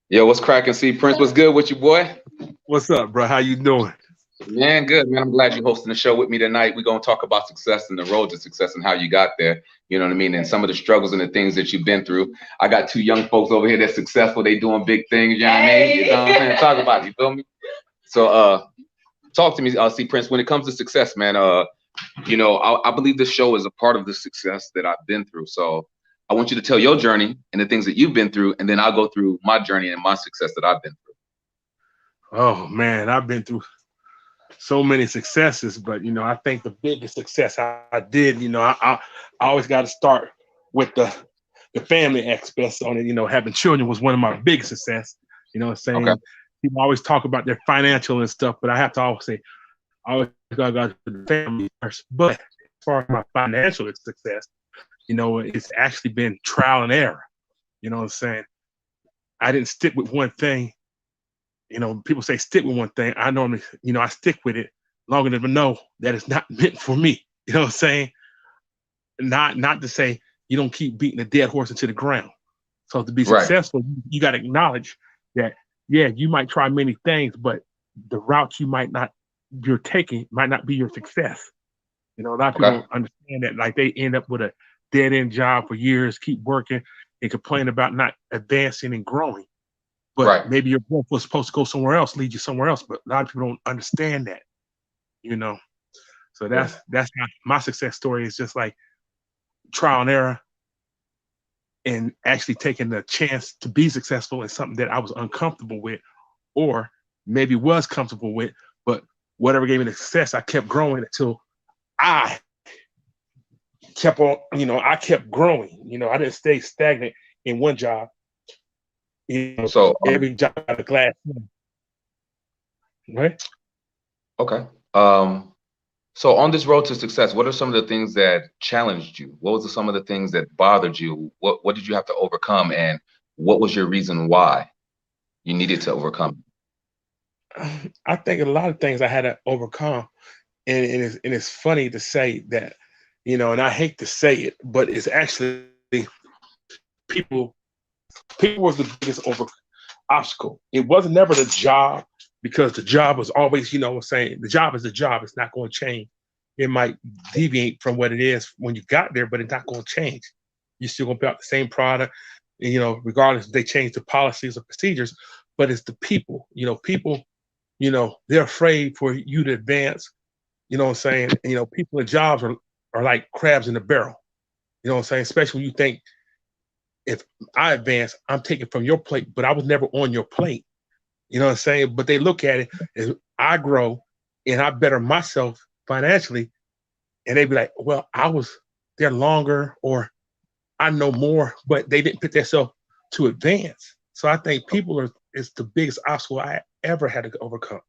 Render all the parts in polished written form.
Yo, what's cracking? See, Prince, what's good with you, boy? What's up, bro? How you doing? Man, good, man. I'm glad you're hosting the show with me tonight. We're gonna talk about success and the road to success and how you got there. You know what I mean? And some of the struggles and the things that you've been through. I got two young folks over here that's successful. They doing big things. You know what I mean? You know what I'm saying? Talk about it. You feel me? So, talk to me. See, Prince. When it comes to success, man. I believe this show is a part of the success that I've been through. So, I want you to tell your journey and the things that you've been through, and then I'll go through my journey and my success that I've been Oh man, I've been through so many successes, but I think the biggest success I did, I always got to start with the family aspects on it. Having children was one of my biggest success. through. Saying people always talk about their financial and stuff, but I have to always say, I always got to the family first. But as far as my financial success, it's actually been trial and error. You know what I'm saying? I didn't stick with one thing. People say stick with one thing. I normally, I stick with it long enough to know that it's not meant for me. You know what I'm saying? Not to say you don't keep beating a dead horse into the ground. So to be Right, successful, you got to acknowledge that, yeah, you might try many things, but the route you're taking might not be your success. A lot of people okay, don't understand that. Like they end up with a dead end job for years, keep working and complain about not advancing and growing. But right. maybe your growth was supposed to go somewhere else, lead you somewhere else. But a lot of people don't understand that, you know. So Yeah. that's my success story is just like trial and error and actually taking the chance to be successful in something that I was uncomfortable with or maybe was comfortable with, but whatever gave me the success, I kept growing until I kept on, I kept growing. I didn't stay stagnant in one job. So, Every job got a glass ceiling, right? okay. Um, so on this road to success, what are some of the things that challenged you? What was some of the things that bothered you? What did you have to overcome, and what was your reason why you needed to overcome? I think a lot of things I had to overcome, and it's funny to say that, and I hate to say it, but it's actually people. People was the biggest obstacle. It wasn't never the job because the job was always, saying the job is the job. It's not going to change. It might deviate from what it is when you got there, but it's not going to change. You're still going to be out the same product, regardless if they change the policies or procedures. But it's the people. People. They're afraid for you to advance. You know what I'm saying? And, people in jobs are like crabs in the barrel. You know what I'm saying? Especially when you think if I advance, I'm taking from your plate, but I was never on your plate. You know what I'm saying? But they look at it as I grow and I better myself financially, and they be like, well, I was there longer or I know more, but they didn't put themselves to advance. So I think people are is the biggest obstacle I ever had to overcome.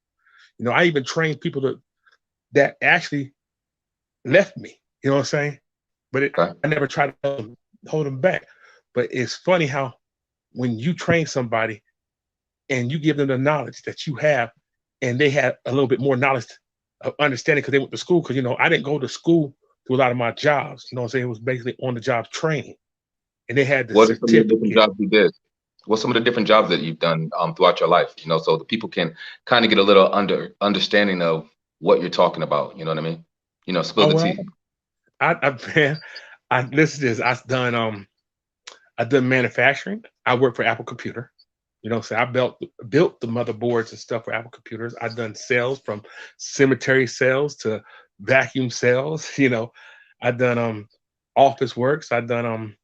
I even trained people that actually left me. You know what I'm saying? But Okay. I never tried to hold them back. But it's funny how when you train somebody and you give them the knowledge that you have, and they had a little bit more knowledge of understanding because they went to school. Because I didn't go to school to a lot of my jobs. You know what I'm saying? It was basically on the job training, and they had the What are some of the different certificate. jobs you did? What's some of the different jobs that you've done throughout your life? So the people can kind of get a little understanding of what you're talking about. You know what I mean? Spill Oh the well, tea. man, I listen to this. I've done manufacturing. I work for Apple Computer. So I built the motherboards and stuff for Apple computers. I've done sales from cemetery sales to vacuum sales. I've done office works. I've done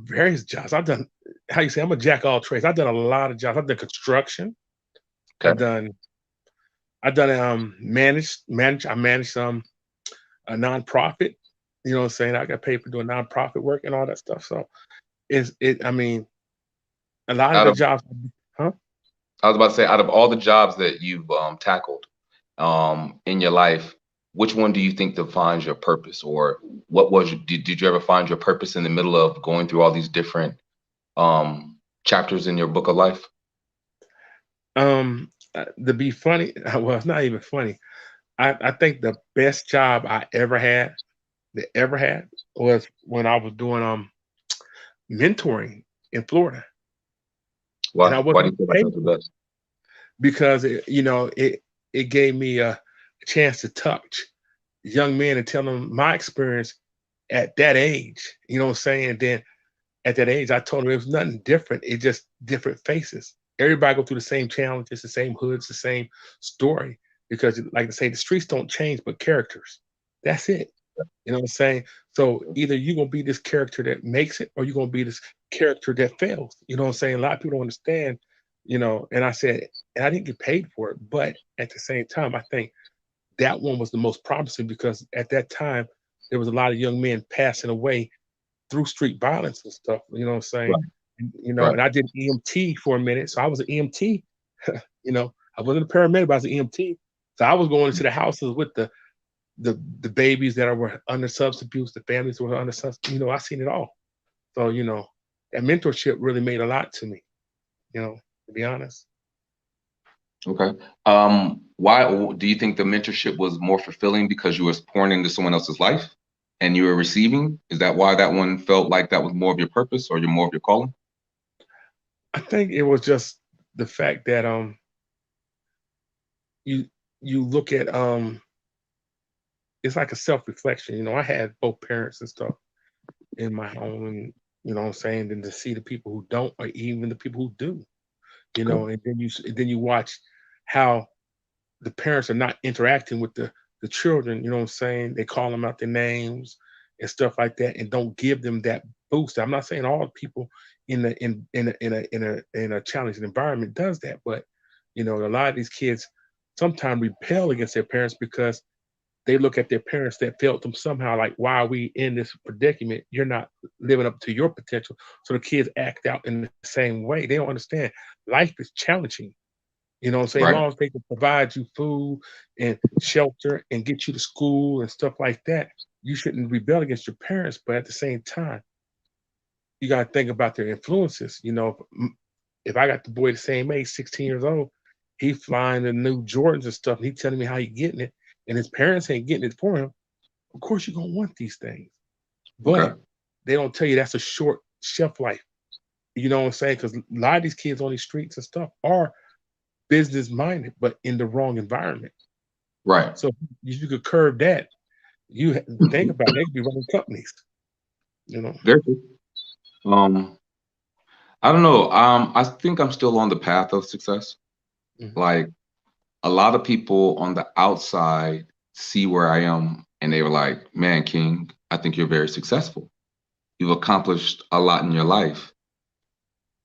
various jobs. I've done how you say I'm a jack of all trades. I've done a lot of jobs. I've done construction. I've Okay. done I've done manage I managed a nonprofit. You know what I'm saying? I got paid for doing nonprofit work and all that stuff. So I mean a lot of Out the of jobs, huh? I was about to say, out of all the jobs that you've tackled in your life, which one do you think defines your purpose, or did you ever find your purpose in the middle of going through all these different chapters in your book of life? To be funny, well, it's not even funny. I think the best job I ever had, was when I was doing mentoring in Florida. and I Why do wasn't you feel like paid that's the for it best? because it gave me a chance to touch young men and tell them my experience at that age. You know what I'm saying? And then at that age, I told them it was nothing different. It just different faces. Everybody go through the same challenges, the same hoods, the same story. Because, like I say, the streets don't change, but characters. That's it. You know what I'm saying? So either you're gonna be this character that makes it, or you're gonna be this character that fails. You know what I'm saying? A lot of people don't understand. And I said, and I didn't get paid for it, but at the same time, I think that one was the most promising because at that time there was a lot of young men passing away through street violence and stuff. You know what I'm saying? Right, And right. I did EMT for a minute, so I was an EMT. I wasn't a paramedic, but I was an EMT. So I was going into the houses with the babies that were under substance abuse, the families who were under substance. I seen it all. So that mentorship really made a lot to me. To be honest. Okay. Why do you think the mentorship was more fulfilling because you was pouring into someone else's life and you were receiving? Is that why that one felt like that was more of your purpose or you're more of your calling? I think it was just the fact that you you look at it's like a self-reflection. I had both parents and stuff in my home, and what I'm saying, and to see the people who don't, or even the people who do, Okay. and then you watch how the parents are not interacting with the children. You know what I'm saying? They call them out their names and stuff like that, and don't give them that boost. I'm not saying all people in a challenging environment does that, but a lot of these kids sometimes repel against their parents because they look at their parents that failed them somehow, like, why are we in this predicament? You're not living up to your potential. So the kids act out in the same way. They don't understand life is challenging. You know what I'm saying? As Right. long as they can provide you food and shelter and get you to school and stuff like that, you shouldn't rebel against your parents. But at the same time, you got to think about their influences. If I got the boy the same age, 16 years old, he flying the new Jordans and stuff, and he telling me how he getting it, and his parents ain't getting it for him. Of course, you're gonna want these things, Okay. but they don't tell you that's a short shelf life. You know what I'm saying? Because a lot of these kids on these streets and stuff are business minded, but in the wrong environment. Right. So if you could curb that, think about it, they could be running companies. You know. Very good. Um, I don't know. I think I'm still on the path of success. Mhm. Like a lot of people on the outside see where I am and they were like, man, King, I think you're very successful. You've accomplished a lot in your life.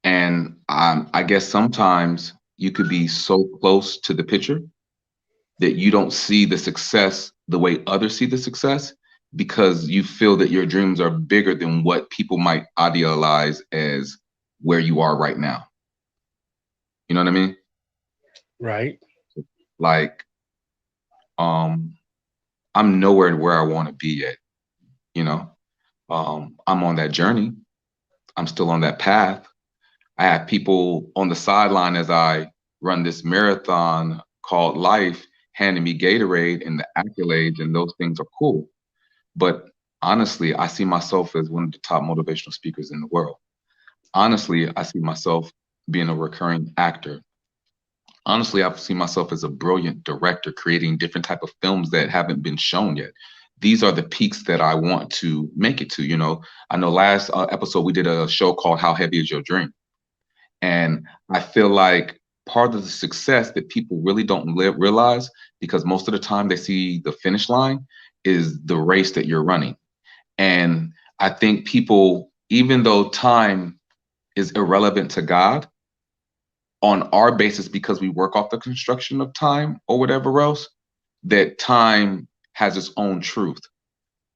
And I guess sometimes you could be so close to the picture that you don't see the success the way others see the success because you feel that your dreams are bigger than what people might idealize as where you are right now. You know what I mean? Right. Like, um, I'm nowhere where I want to be yet, you know? I'm on that journey. I'm still on that path. I have people on the sideline as I run this marathon called life handing me Gatorade and the accolades, and those things are cool. But honestly, I see myself as one of the top motivational speakers in the world. Honestly, I see myself being a recurring actor. Honestly, I see myself as a brilliant director creating different type of films that haven't been shown yet. These are the peaks that I want to make it to. I know last episode we did a show called How Heavy Is Your Dream? And I feel like part of the success that people really don't realize, because most of the time they see the finish line, is the race that you're running. And I think people, even though time is irrelevant to God, on our basis, because we work off the construction of time or whatever else, that time has its own truth.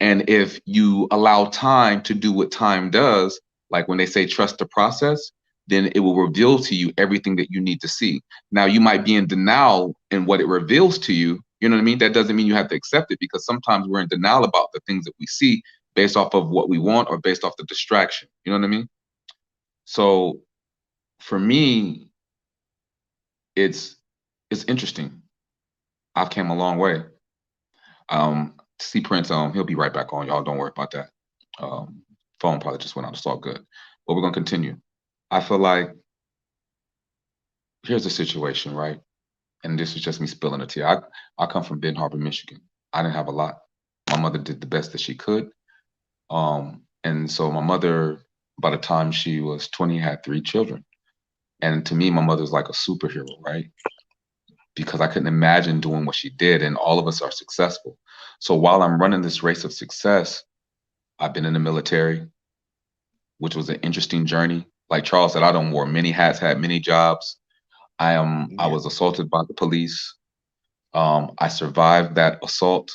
And if you allow time to do what time does, like when they say trust the process, then it will reveal to you everything that you need to see. Now, you might be in denial in what it reveals to you. You know what I mean? That doesn't mean you have to accept it, because sometimes we're in denial about the things that we see based off of what we want or based off the distraction. You know what I mean? So for me, it's it's interesting. I've came a long way. See Prince, he'll be right back on. Y'all don't worry about that. Um, Phone probably just went out. It's all good. But we're gonna continue. I feel like here's the situation, right? And this is just me spilling a tea. I come from Benton Harbor, Michigan. I didn't have a lot. My mother did the best that she could. And so my mother, by the time she was 20, had 3 children. And to me, my mother's like a superhero, right? Because I couldn't imagine doing what she did, and all of us are successful. So while I'm running this race of success, I've been in the military, which was an interesting journey. Like Charles said, I done wore many hats, had many jobs. I Yeah. was assaulted by the police. I survived that assault.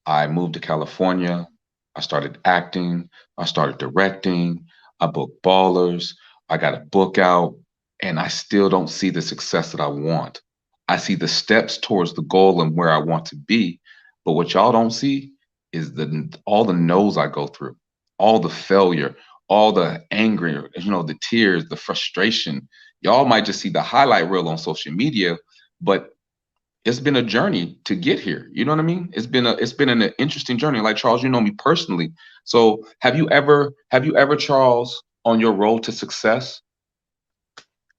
I moved to California. I started acting. I started directing. I booked ballers. I got a book out, and I still don't see the success that I want. I see the steps towards the goal and where I want to be, but what y'all don't see is the all the no's I go through, all the failure, all the anger, the tears, the frustration. Y'all might just see the highlight reel on social media, but it's been a journey to get here. You know what I mean? It's been an interesting journey. Like Charles, you know me personally. So have you ever, Charles, on your road to success,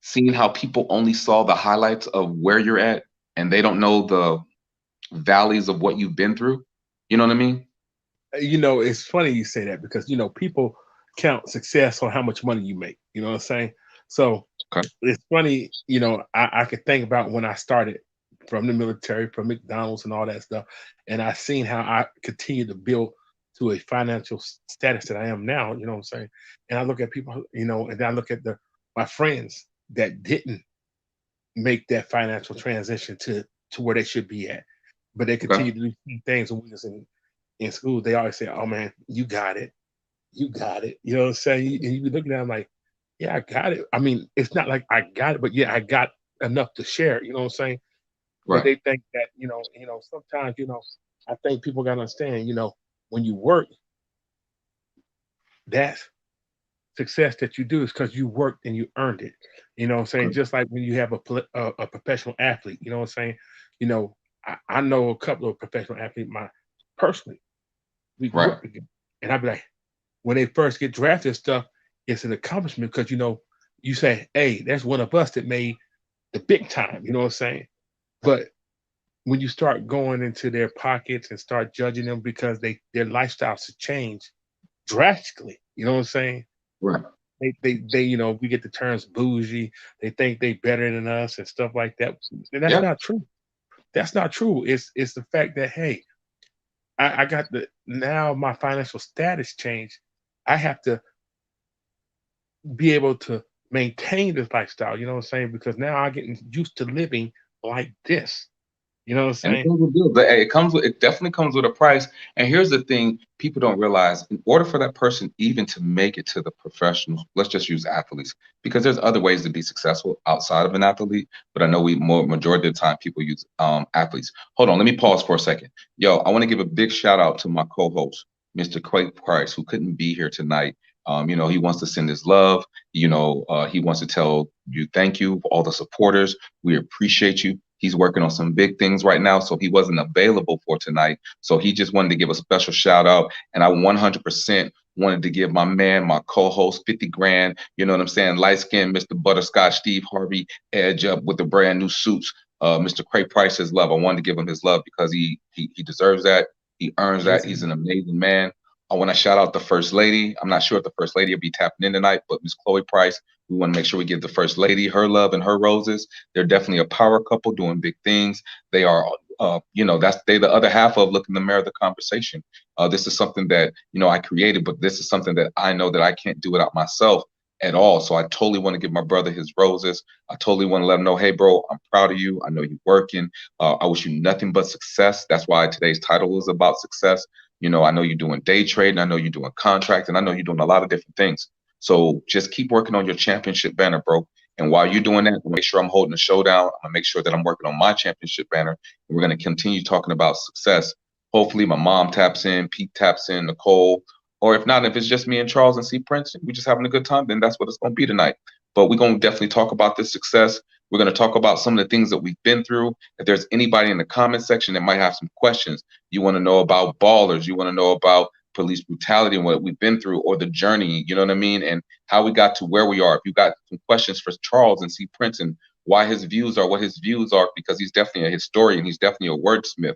seen how people only saw the highlights of where you're at and they don't know the valleys of what you've been through? You know what I mean? It's funny you say that because people count success on how much money you make. You know what I'm saying? So Okay. it's funny. I could think about when I started from the military, from McDonald's and all that stuff, and I seen how I continue to build to a financial status that I am now. You know what I'm saying? And I look at people, and then I look at my friends that didn't make that financial transition to where they should be at, but they Okay. continue to do things. And we was in school, they always say, "Oh man, you got it, you got it." You know what I'm saying? And you be looking at them like, "Yeah, I got it." I mean, it's not like I got it, but yeah, I got enough to share. You know what I'm saying? But Right. they think that sometimes I think people gotta understand. When you work, that success that you do is because you worked and you earned it. You know what I'm saying? Good. Just like when you have a professional athlete. You know what I'm saying? You know, I know a couple of professional athletes. Personally, we grew Right. up together, and I'd be like, when they first get drafted and stuff, it's an accomplishment because you say, "Hey, that's one of us that made the big time." You know what I'm saying? But when you start going into their pockets and start judging them because their lifestyles have changed drastically, you know what I'm saying? Right. They we get the terms bougie. They think they better than us and stuff like that, and that's Yeah. not true. That's not true. It's the fact that, hey, I got now my financial status changed. I have to be able to maintain this lifestyle, you know what I'm saying? Because now I'm getting used to living like this. You know what I'm And it saying? comes with bills. But hey, it definitely comes with a price. And here's the thing people don't realize: in order for that person even to make it to the professionals, let's just use athletes, because there's other ways to be successful outside of an athlete. But I know we more majority of the time people use athletes. Hold on, let me pause for a second. Yo, I want to give a big shout out to my co-host, Mr. Quake Price, who couldn't be here tonight. He wants to send his love. He wants to tell you thank you for all the supporters. We appreciate you. He's working on some big things right now, so he wasn't available for tonight. So he just wanted to give a special shout out. And I 100% wanted to give my man, my co-host, 50 grand. You know what I'm saying? Light skinned Mr. Butterscotch, Steve Harvey, edge up with the brand new suits. Mr. Craig Price, his love. I wanted to give him his love because he deserves that. He earns that. Yes, He's an amazing man. I want to shout out the First Lady. I'm not sure if the First Lady will be tapping in tonight, but Miss Chloe Price, we want to make sure we give the First Lady her love and her roses. They're definitely a power couple doing big things. They are, that's they the other half of Look in the Mirror, the conversation. This is something that I created, but this is something that I know that I can't do without myself at all. So I totally want to give my brother his roses. I totally want to let him know, hey, bro, I'm proud of you. I know you're working. I wish you nothing but success. That's why today's title is about success. I know you're doing day trading. I know you're doing contracts, and I know you're doing a lot of different things. So just keep working on your championship banner, bro. And while you're doing that, I'm gonna make sure I'm holding the showdown. I'm gonna make sure that I'm working on my championship banner. And we're gonna continue talking about success. Hopefully, my mom taps in, Pete taps in, Nicole, or if not, if it's just me and Charles and C Prince, and we're just having a good time, then that's what it's gonna be tonight. But we're gonna definitely talk about this success. We're gonna talk about some of the things that we've been through. If there's anybody in the comment section that might have some questions, you want to know about ballers, you want to know about police brutality and what we've been through, or the journey, you know what I mean, and how we got to where we are. If you got some questions for Charles and C Prince and why his views are what his views are, because he's definitely a historian. He's definitely a wordsmith.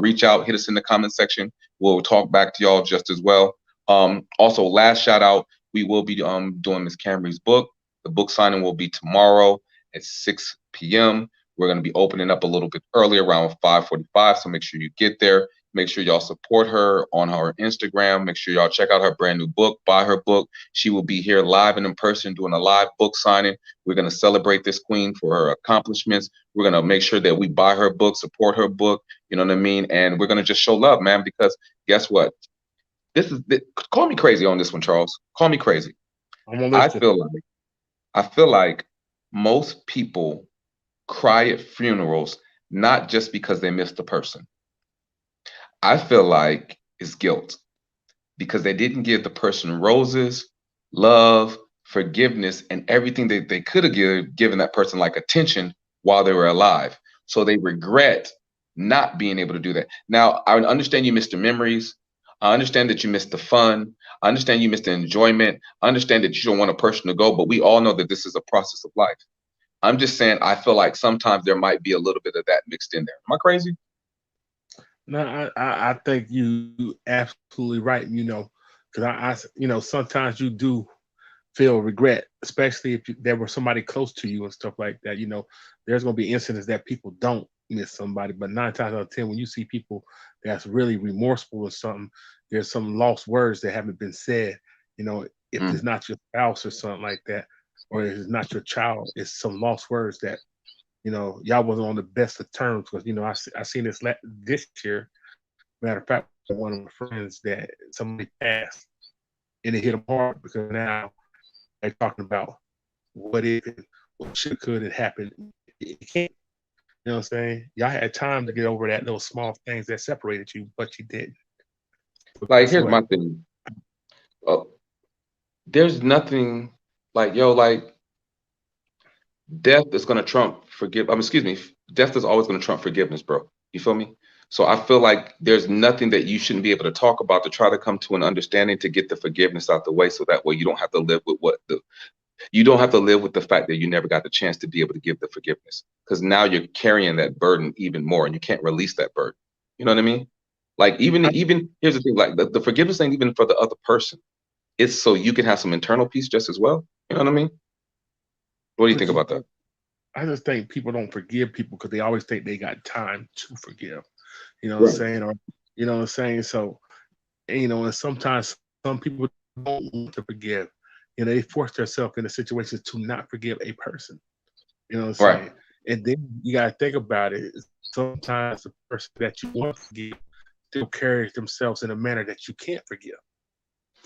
Reach out, hit us in the comment section. We'll talk back to y'all just as well. Also, last shout out, we will be doing Miss Camry's book. The book signing will be tomorrow at 6 p.m. We're going to be opening up a little bit early, around 5:45. So make sure you get there. Make sure y'all support her on her Instagram. Make sure y'all check out her brand new book, buy her book. She will be here live and in person doing a live book signing. We're going to celebrate this queen for her accomplishments. We're going to make sure that we buy her book, support her book. You know what I mean? And we're going to just show love, man, because guess what? Call me crazy on this one, Charles. Call me crazy. I feel like most people cry at funerals not just because they missed a person. I feel like it's guilt because they didn't give the person roses, love, forgiveness, and everything that they could have given that person, like attention, while they were alive. So they regret not being able to do that. Now, I understand you missed the memories. I understand that you missed the fun. I understand you missed the enjoyment. I understand that you don't want a person to go, but we all know that this is a process of life. I'm just saying, I feel like sometimes there might be a little bit of that mixed in there. Am I crazy? No, I think you absolutely right. Because sometimes you do feel regret, especially if there were somebody close to you and stuff like that. There's going to be incidents that people don't miss somebody, but 9 times out of 10, when you see people that's really remorseful or something, there's some lost words that haven't been said. If it's not your spouse or something like that, or if it's not your child, it's some lost words that y'all wasn't on the best of terms. Because I seen this year. Matter of fact, one of my friends that somebody passed, and it hit them hard because now they're talking about what if, what should, could it happen. It can't. You know what I'm saying? Y'all had time to get over that little small things that separated you, but you didn't. Like, here's my thing. There's nothing like, death is going to trump death is always going to trump forgiveness, bro. You feel me? So I feel like there's nothing that you shouldn't be able to talk about to try to come to an understanding to get the forgiveness out the way, so that way you don't have to live with the fact that you never got the chance to be able to give the forgiveness, because now you're carrying that burden even more and you can't release that burden. You know what I mean? Like, even here's the thing, like the forgiveness ain't even for the other person. It's so you can have some internal peace just as well. You know what I mean? What do you think about that? I just think people don't forgive people because they always think they got time to forgive. You know what I'm saying? Or you know what I'm saying? So, and sometimes some people don't want to forgive. They force themselves into situations to not forgive a person. You know what I'm saying? And then you gotta think about it. Sometimes the person that you want to forgive still carries themselves in a manner that you can't forgive.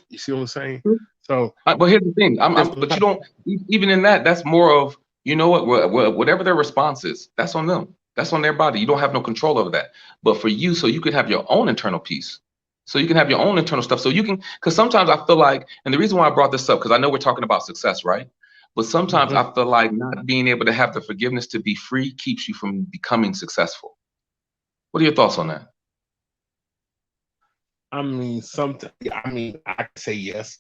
You see what I'm saying? So, but here's the thing. But you don't even in that. That's more of, whatever their response is, that's on them. That's on their body. You don't have no control over that. But for you, so you could have your own internal peace. So you can have your own internal stuff. So you can, because sometimes I feel like, and the reason why I brought this up, because I know we're talking about success, right? But sometimes I feel like not being able to have the forgiveness to be free keeps you from becoming successful. What are your thoughts on that? I can say yes,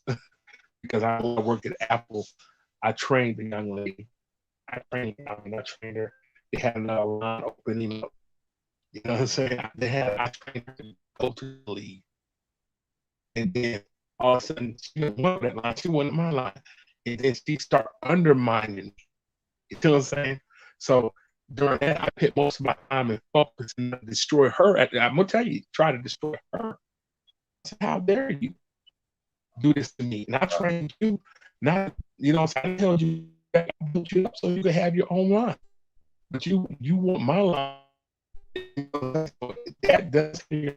because I worked at Apple. I trained the young lady. I trained her. They had another line opening up. You know what I'm saying? I trained her to go to the league. And then all of a sudden, she didn't want that line. She wanted my line. And then she started undermining me. You know what I'm saying? So during that, I put most of my time and focus and destroy her. I'm going to tell you, try to destroy her. So how dare you do this to me? And I trained you. Not, I told you I built you up so you can have your own line. But you want my line. That does. Hey,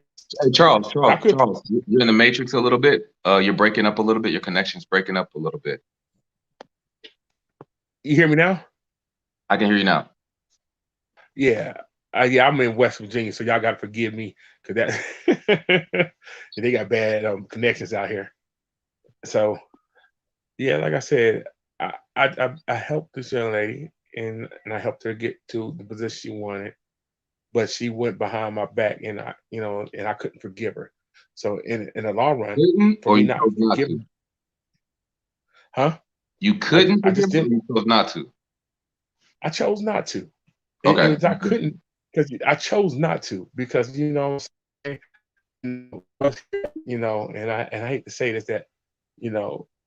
Charles, you're in the matrix a little bit. You're breaking up a little bit. Your connection's breaking up a little bit. You hear me now? I can hear you now. Yeah. I'm in West Virginia, so y'all got to forgive me because that they got bad connections out here. So, yeah, like I said, I helped this young lady and I helped her get to the position she wanted, but she went behind my back, and I couldn't forgive her. So in the long run, for me not forgiving, huh? You couldn't. I just didn't. You chose not to. I chose not to. Okay. I couldn't, because I chose not to, because and I hate to say this, that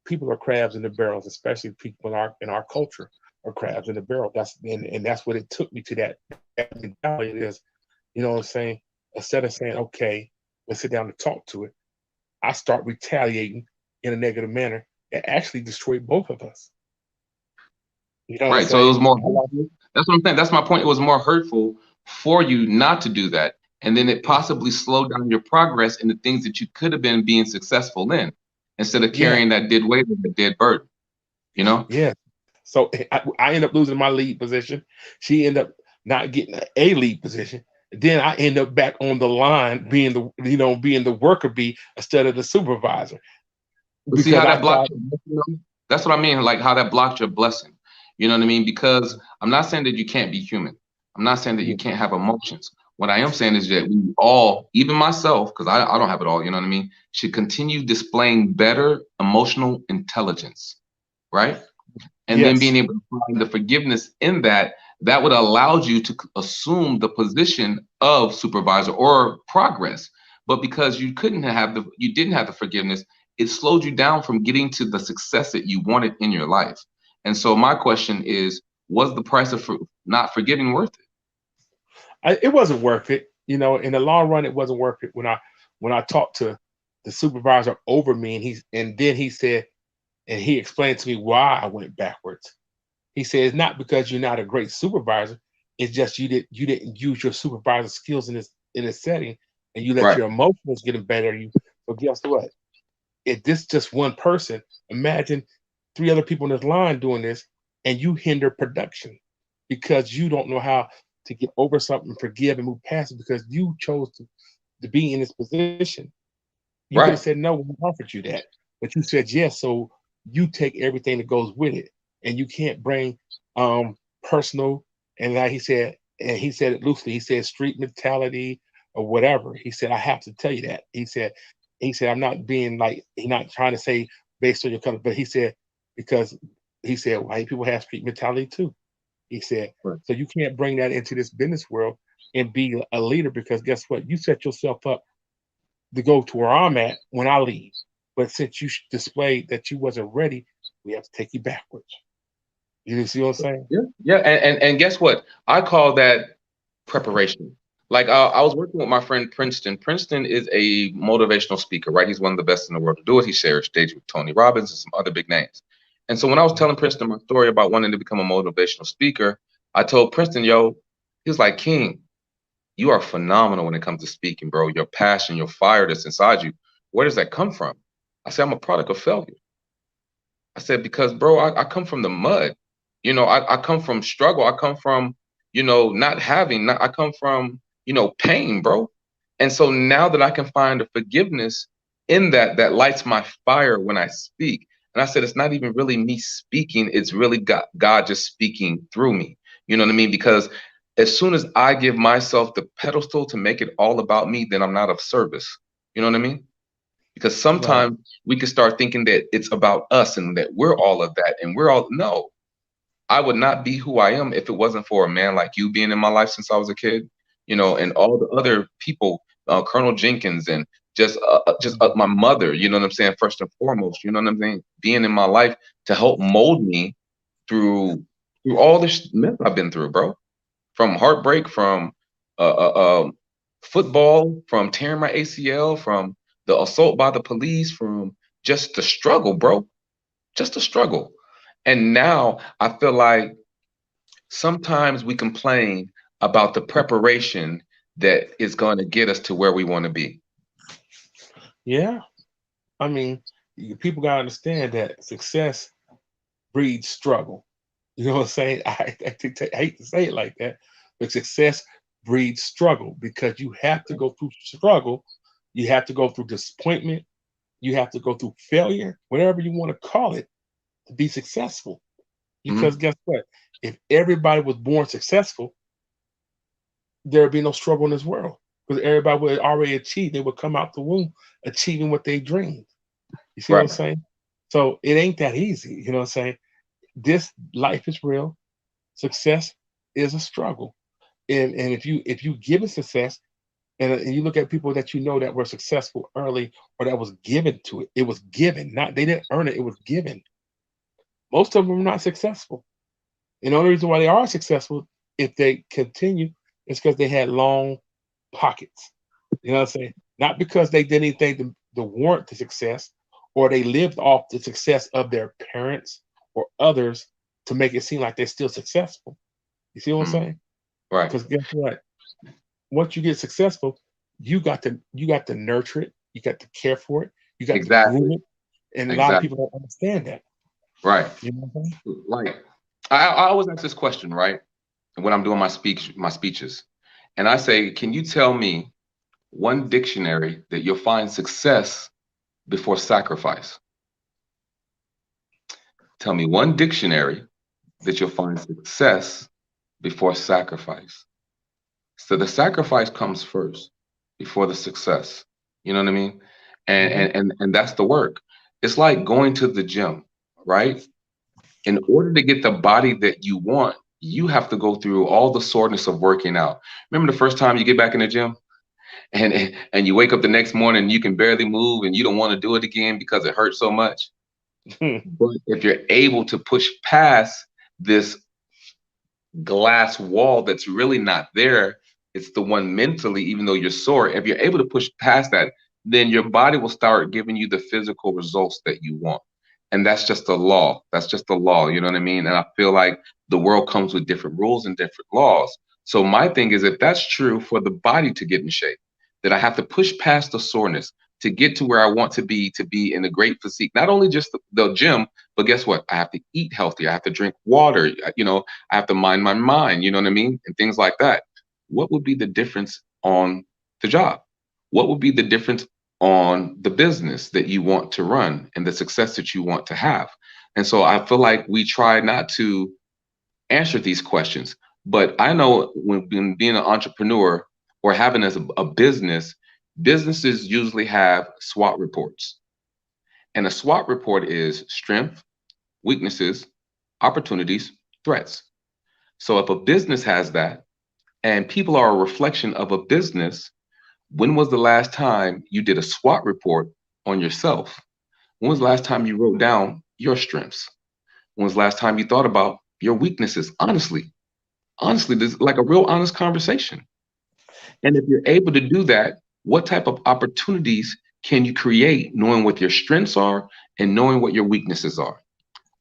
people are crabs in the barrels, especially people in our culture are crabs in the barrel. And that's what it took me to, that mentality is, what I'm saying? Instead of saying, okay, let's sit down and talk to it, I start retaliating in a negative manner that actually destroyed both of us. You know what I'm Right. So it was saying? more hurtful. That's what I'm saying. That's my point. It was more hurtful for you not to do that. And then it possibly slowed down your progress in the things that you could have been being successful in, instead of Yeah, carrying that dead weight or the dead burden, you know? yeah. So I end up losing my lead position. She ended up not getting a lead position. Then I end up back on the line being the worker bee instead of the supervisor, But see because how I that blocked thought, your blessing? That's what I mean, like how that blocked your blessing. You know what I mean? Because I'm not saying that you can't be human. I'm not saying that you yeah, can't have emotions. What I am saying is that we all, even myself, because I don't have it all, you know what I mean, should continue displaying better emotional intelligence, right? And then being yes, able to find the forgiveness in that, that would allow you to assume the position of supervisor or progress. But because you didn't have the forgiveness, it slowed you down from getting to the success that you wanted in your life. And so my question is, was the price of not forgiving worth it? it wasn't worth it. In the long run, it wasn't worth it. When I talked to the supervisor over me, and then he said, and he explained to me why I went backwards. He said, it's not because you're not a great supervisor. It's just you didn't use your supervisor skills in this setting, and you let Right, your emotions get the better of you. So guess what? If this just one person, imagine three other people in this line doing this, and you hinder production because you don't know how to get over something, forgive, and move past it because you chose to be in this position. You could have right, said no when we offered you that, but you said yes. So you take everything that goes with it, and you can't bring personal. And like he said, and he said it loosely. He said street mentality or whatever. He said I have to tell you that. He said I'm not being like, he's not trying to say based on your color, but he said because he said white people have street mentality too. He said right. so you can't bring that into this business world and be a leader, because guess what? You set yourself up to go to where I'm at when I leave. But since you displayed that you wasn't ready, we have to take you backwards. You see what I'm saying? Yeah, yeah. And guess what? I call that preparation. Like I was working with my friend Princeton. Princeton is a motivational speaker, right? He's one of the best in the world to do it. He shares stage with Tony Robbins and some other big names. And so when I was telling Princeton my story about wanting to become a motivational speaker, I told Princeton, yo, he was like, King, you are phenomenal when it comes to speaking, bro. Your passion, your fire that's inside you. Where does that come from? I said, I'm a product of failure. I said, because bro, I come from the mud. I come from struggle. I come from, not having, not, I come from, pain, bro. And so now that I can find a forgiveness in that, that lights my fire when I speak. And I said, it's not even really me speaking. It's really God just speaking through me. You know what I mean? Because as soon as I give myself the pedestal to make it all about me, then I'm not of service. You know what I mean? Because Right. sometimes we can start thinking that it's about us and that we're all of that and we're all no. I would not be who I am if it wasn't for a man like you being in my life since I was a kid, and all the other people, Colonel Jenkins and just my mother, you know what I'm saying, first and foremost, you know what I'm saying, being in my life to help mold me through all this mess I've been through, bro, from heartbreak, from uh, football, from tearing my ACL, from the assault by the police, from just the struggle, bro, just the struggle. And now I feel like sometimes we complain about the preparation that is going to get us to where we want to be. Yeah. I mean, people gotta understand that success breeds struggle. You know what I'm saying? I hate to say it like that, but success breeds struggle because you have to go through struggle. You have to go through disappointment. You have to go through failure, whatever you want to call it, to be successful. Because Mhm. guess what? If everybody was born successful, there would be no struggle in this world. Because everybody would already achieve. They would come out the womb achieving what they dreamed. You see what I'm Right. saying? So it ain't that easy. You know what I'm saying? This life is real. success is a struggle. And if you give it success, and you look at people that you know that were successful early or that was given to it, it was given, not they didn't earn it, it was given. Most of them are not successful. And the only reason why they are successful, if they continue, is because they had long pockets. You know what I'm saying? Not because they did anything to warrant the success, or they lived off the success of their parents or others to make it seem like they're still successful. You see what I'm Mm, saying? right. Because guess what? Once you get successful, you got to nurture it, you got to care for it, you got to Exactly. groom it, and a lot of Exactly. people don't understand that. Right. You know what I'm saying? Like I always ask this question, right? When I'm doing my speeches. And I say, can you tell me one dictionary that you'll find success before sacrifice? Tell me one dictionary that you'll find success before sacrifice. So the sacrifice comes first before the success. You know what I mean? And Hmm. that's the work. It's like going to the gym, right? In order to get the body that you want, you have to go through all the soreness of working out. Remember the first time you get back in the gym and you wake up the next morning and you can barely move and you don't want to do it again because it hurts so much. But if you're able to push past this glass wall that's really not there, it's the one mentally, even though you're sore. If you're able to push past that, then your body will start giving you the physical results that you want. And that's just a law. That's just a law. You know what I mean? And I feel like the world comes with different rules and different laws. So my thing is, if that's true for the body to get in shape, that I have to push past the soreness to get to where I want to be in a great physique, not only just the gym, but guess what? I have to eat healthy. I have to drink water. I have to mind my mind, you know what I mean? And things like that. What would be the difference on the job? What would be the difference on the business that you want to run and the success that you want to have? And so I feel like we try not to answer these questions. But I know when being an entrepreneur or having a business, businesses usually have SWOT reports. And a SWOT report is strength, weaknesses, opportunities, threats. So if a business has that, and people are a reflection of a business, when was the last time you did a SWOT report on yourself? When was the last time you wrote down your strengths? When was the last time you thought about your weaknesses? Honestly, this is like a real honest conversation. And if you're able to do that, what type of opportunities can you create knowing what your strengths are and knowing what your weaknesses are?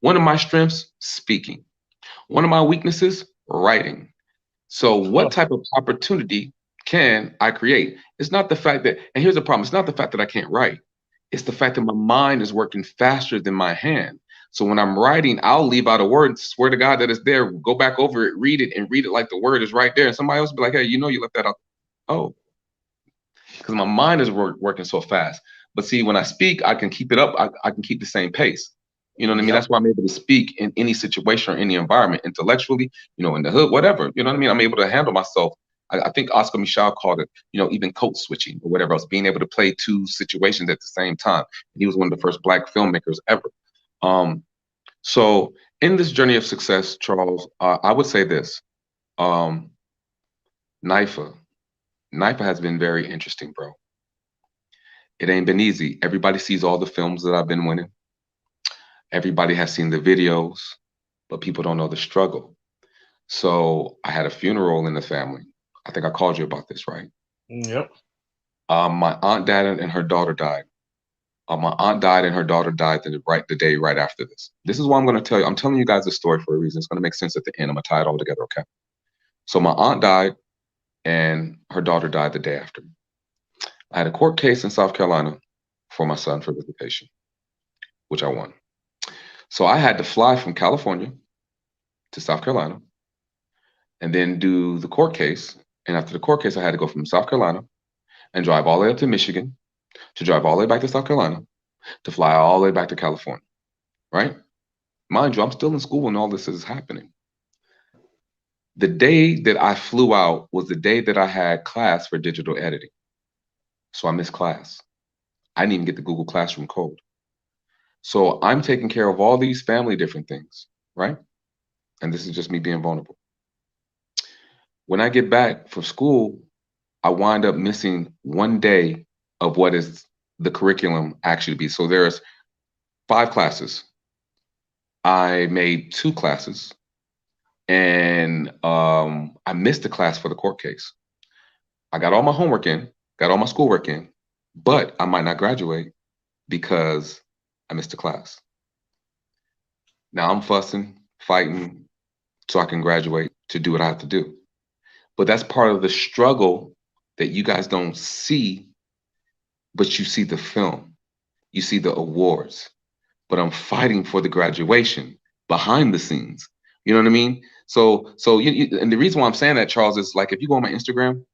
One of my strengths, speaking. One of my weaknesses, writing. So, what Huh. type of opportunity can I create? It's not the fact that, and here's the problem, it's not the fact that I can't write. It's the fact that my mind is working faster than my hand. So when I'm writing, I'll leave out a word and swear to God that it's there, go back over it, read it, and read it like the word is right there. And somebody else will be like, hey, you left that out. Oh, because my mind is working so fast. But see, when I speak, I can keep it up. I can keep the same pace. You know what I mean? Yep. That's why I'm able to speak in any situation or any environment, intellectually, in the hood, whatever. You know what I mean? I'm able to handle myself. I think Oscar Michel called it, even code switching or whatever else, being able to play two situations at the same time. And he was one of the first Black filmmakers ever. Um, so in this journey of success, Charles, I would say this. Um, NYFA. NYFA has been very interesting, bro. It ain't been easy. Everybody sees all the films that I've been winning. Everybody has seen the videos, but people don't know the struggle. So I had a funeral in the family. I think I called you about this, right? Yep. My aunt died and her daughter died. My aunt died and her daughter died the day right after this. This is why I'm going to tell you. I'm telling you guys this story for a reason. It's going to make sense at the end. I'm going to tie it all together, okay? So my aunt died and her daughter died the day after. I had a court case in South Carolina for my son for visitation, which I won. So I had to fly from California to South Carolina and then do the court case. And after the court case, I had to go from South Carolina and drive all the way up to Michigan, to drive all the way back to South Carolina, to fly all the way back to California, right? Mind you, I'm still in school when all this is happening. The day that I flew out was the day that I had class for digital editing. So I missed class. I didn't even get the Google Classroom code. So I'm taking care of all these family different things, right? and this is just me being vulnerable. When I get back from school, I wind up missing one day of what is the curriculum actually be. So there's 5 classes. I made 2 classes, and I missed the class for the court case. I got all my homework in, got all my schoolwork in, but I might not graduate because I missed a class. Now I'm fussing, fighting so I can graduate to do what I have to do. But that's part of the struggle that you guys don't see, but you see the film, you see the awards. But I'm fighting for the graduation behind the scenes. You know what I mean? So and the reason why I'm saying that, Charles, is like if you go on my Instagram,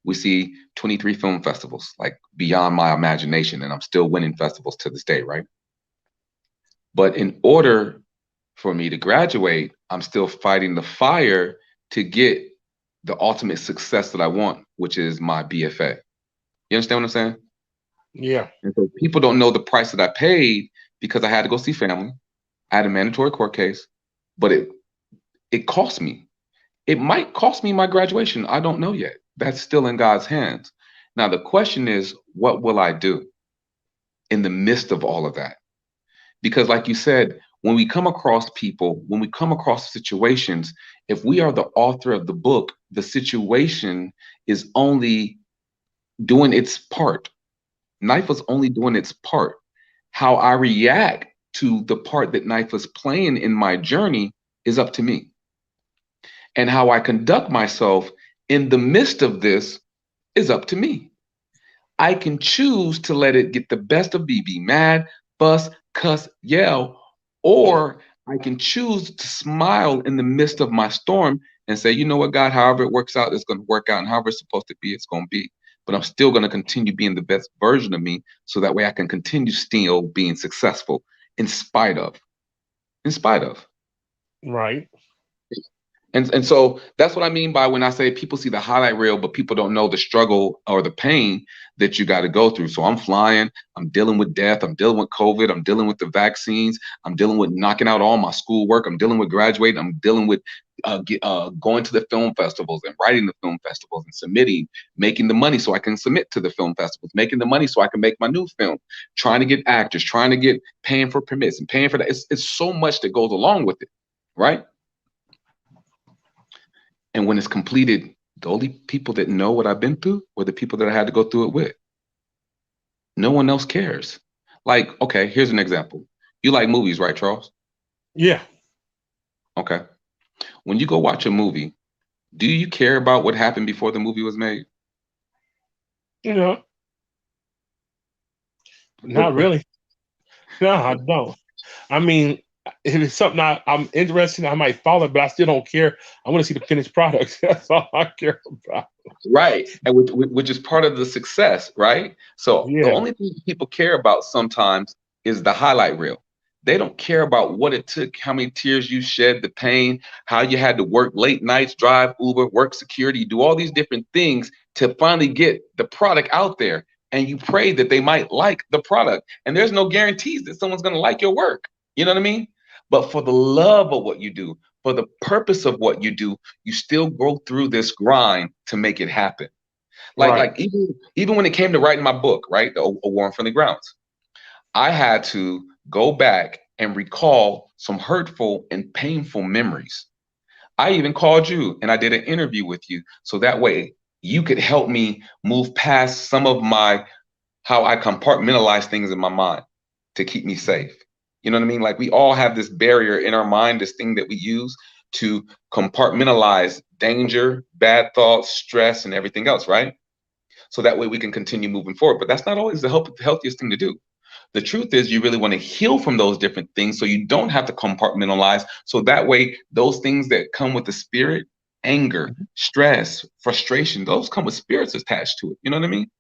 we see 23 film festivals, like beyond my imagination, and I'm still winning festivals to this day, right? But in order for me to graduate, I'm still fighting the fire to get the ultimate success that I want, which is my BFA. You understand what I'm saying? Yeah. And so people don't know the price that I paid because I had to go see family. I had a mandatory court case, but it cost me. It might cost me my graduation. I don't know yet. That's still in God's hands. Now the question is, what will I do in the midst of all of that? Because, like you said, when we come across people, when we come across situations, if we are the author of the book, the situation is only doing its part. Knife was only doing its part. How I react to the part that Knife was playing in my journey is up to me. And how I conduct myself in the midst of this is up to me. I can choose to let it get the best of me, be mad, fuss, cuss, yell, or I can choose to smile in the midst of my storm and say, you know what, God, however it works out, it's going to work out. And however it's supposed to be, it's going to be. But I'm still going to continue being the best version of me so that way I can continue still being successful in spite of, in spite of. Right. And so that's what I mean by when I say people see the highlight reel, but people don't know the struggle or the pain that you got to go through. So I'm flying, I'm dealing with death, I'm dealing with COVID, I'm dealing with the vaccines, I'm dealing with knocking out all my schoolwork, I'm dealing with graduating, I'm dealing with going to the film festivals and writing the film festivals and submitting, making the money so I can submit to the film festivals, making the money so I can make my new film, trying to get actors, trying to get paying for permits and paying for that. It's so much that goes along with it, right? And when it's completed, the only people that know what I've been through were the people that I had to go through it with. No one else cares. Like, okay, here's an example. You like movies, right, Charles? Yeah. Okay. When you go watch a movie, do you care about what happened before the movie was made? You know, not really. No, I don't. I mean, if it's something I'm interested in, I might follow it, but I still don't care. I want to see the finished product. That's all I care about. Right. And which is part of the success, right? So the Yeah. only thing people care about sometimes is the highlight reel. They don't care about what it took, how many tears you shed, the pain, how you had to work late nights, drive Uber, work security, do all these different things to finally get the product out there. And you pray that they might like the product. And there's no guarantees that someone's going to like your work. You know what I mean? But for the love of what you do, for the purpose of what you do, you still go through this grind to make it happen. Like Right. like even when it came to writing my book, right, A War on Friendly Grounds, I had to go back and recall some hurtful and painful memories. I even called you and I did an interview with you so that way you could help me move past some of my how I compartmentalize things in my mind to keep me safe. You know what I mean? Like we all have this barrier in our mind, this thing that we use to compartmentalize danger, bad thoughts, stress, and everything else, right? So that way we can continue moving forward. But that's not always the healthiest thing to do. The truth is, you really want to heal from those different things so you don't have to compartmentalize. So that way, those things that come with the spirit, anger, stress, frustration, those come with spirits attached to it. You know what I mean?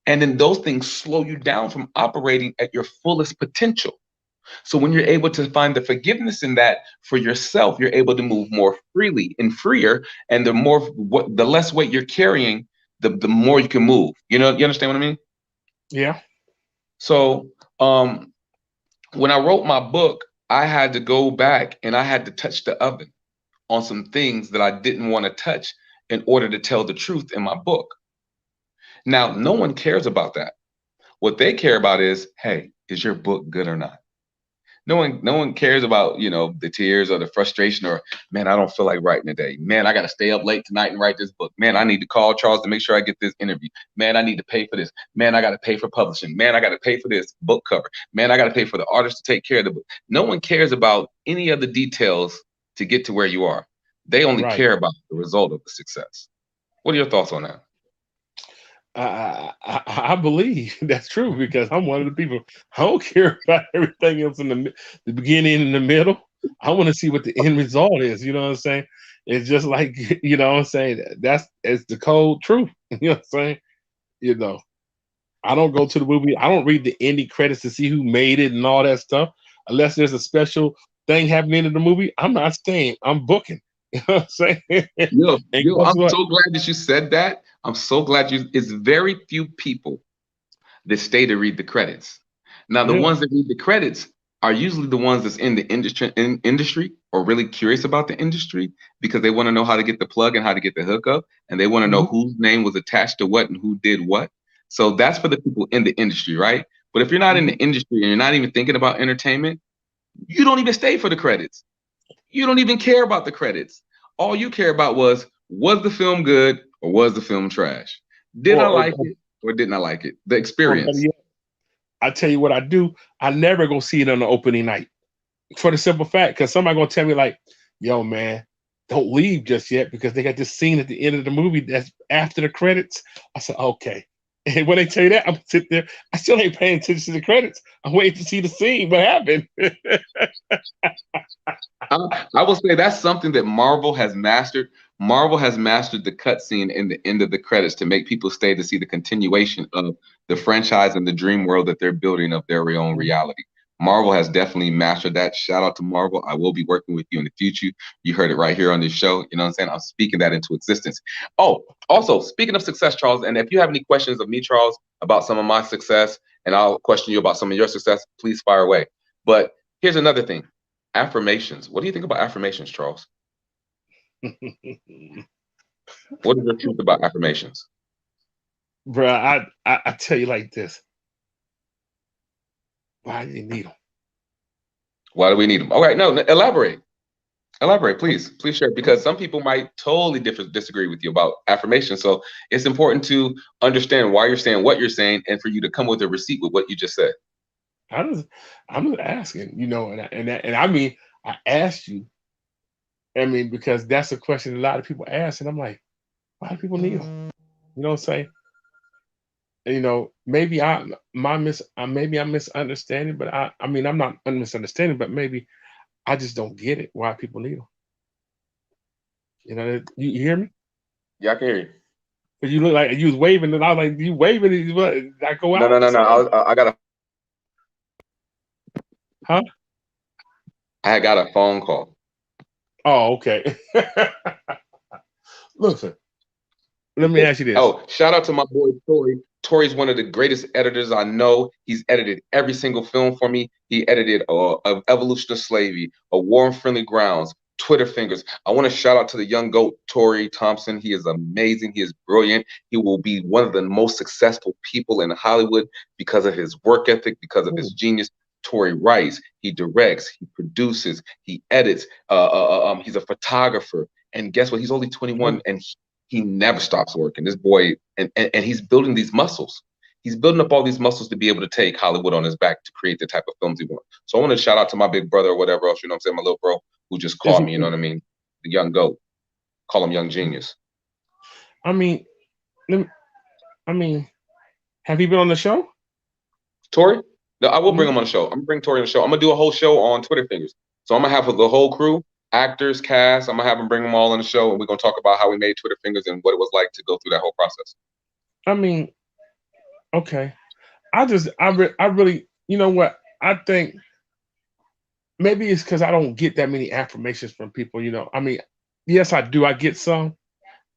And then those things slow you down from operating at your fullest potential. So when you're able to find the forgiveness in that for yourself, you're able to move more freely and freer. And the less weight you're carrying, the more you can move. You understand what I mean? Yeah. So when I wrote my book, I had to go back and I had to touch the oven. on some things that I didn't want to touch in order to tell the truth in my book. Now, no one cares about that. What they care about is, hey, is your book good or not? No one cares about, the tears or the frustration or, man, I don't feel like writing today. Man, I got to stay up late tonight and write this book. Man, I need to call Charles to make sure I get this interview. Man, I need to pay for this. Man, I got to pay for publishing. Man, I got to pay for this book cover. Man, I got to pay for the artist to take care of the book. No one cares about any of the details to get to where you are. They only care about the result of the success. What are your thoughts on that? I believe that's true because I'm one of the people. I don't care about everything else in the beginning and the middle. I want to see what the end result is. You know what I'm saying? It's just like, you know what I'm saying? It's the cold truth. You know what I'm saying? You know, I don't go to the movie. I don't read the ending credits to see who made it and all that stuff. Unless there's a special thing happening in the movie, I'm not staying. I'm booking. You know what I'm saying? I'm so glad that you said that. I'm so glad it's very few people that stay to read the credits. Now, the ones that read the credits are usually the ones that's in the industry or really curious about the industry because they want to know how to get the plug and how to get the hookup, and they want to know whose name was attached to what and who did what. So that's for the people in the industry, right? But if you're not in the industry and you're not even thinking about entertainment, you don't even stay for the credits. You don't even care about the credits. All you care about was the film good or was the film trash? Did I like it or didn't I like it? The experience. I tell you what I do. I never go see it on the opening night for the simple fact because somebody gonna tell me like, yo, man, don't leave just yet because they got this scene at the end of the movie that's after the credits. I said, okay. And when they tell you that, I'm sitting there. I still ain't paying attention to the credits. I'm waiting to see the scene. What happened? I will say that's something that Marvel has mastered. Marvel has mastered the cutscene in the end of the credits to make people stay to see the continuation of the franchise and the dream world that they're building of their own reality. Marvel has definitely mastered that. Shout out to Marvel. I will be working with you in the future. You heard it right here on this show. You know what I'm saying? I'm speaking that into existence. Oh, also, speaking of success, Charles, and if you have any questions of me, Charles, about some of my success, and I'll question you about some of your success, please fire away. But here's another thing. Affirmations. What do you think about affirmations, Charles? What is the truth about affirmations? Bro, I tell you like this. Why do you need them? Why do we need them? All right, no, elaborate. Elaborate, please. Please share, because some people might totally disagree with you about affirmations. So it's important to understand why you're saying what you're saying and for you to come with a receipt with what you just said. I'm just asking, and I mean, I asked you. I mean, because that's a question a lot of people ask, and I'm like, why do people need them? You know what I'm saying? Maybe I'm misunderstanding, but I mean, I'm not misunderstanding, but maybe I just don't get it why people need them. You hear me? Yeah, I can hear you. But you look like you was waving, and I was like, you waving? What? I go out? No. I got a. Huh? I got a phone call. Oh, okay. Listen, let me ask you this. Oh, shout out to my boy Tori. Tori's one of the greatest editors I know. He's edited every single film for me. He edited Evolution of Slavery, A War on Friendly Grounds, Twitter Fingers. I want to shout out to the young GOAT, Tori Thompson. He is amazing. He is brilliant. He will be one of the most successful people in Hollywood because of his work ethic, because of his genius. Tori writes, he directs, he produces, he edits. He's a photographer. And guess what? He's only 21 and he never stops working. This boy, and he's building these muscles. He's building up all these muscles to be able to take Hollywood on his back to create the type of films he wants. So I want to shout out to my big brother or whatever else, you know what I'm saying, my little bro who just called me, you know what I mean? The young GOAT. Call him Young Genius. I mean, have you been on the show? Tori? No, I will bring him on the show. I'm gonna bring Tori on the show. I'm gonna do a whole show on Twitter Fingers. So I'm gonna have the whole crew, actors, cast. I'm gonna have them bring them all on the show, and we're gonna talk about how we made Twitter Fingers and what it was like to go through that whole process. I mean, okay. I really, you know what? I think maybe it's because I don't get that many affirmations from people. I mean, yes, I do. I get some,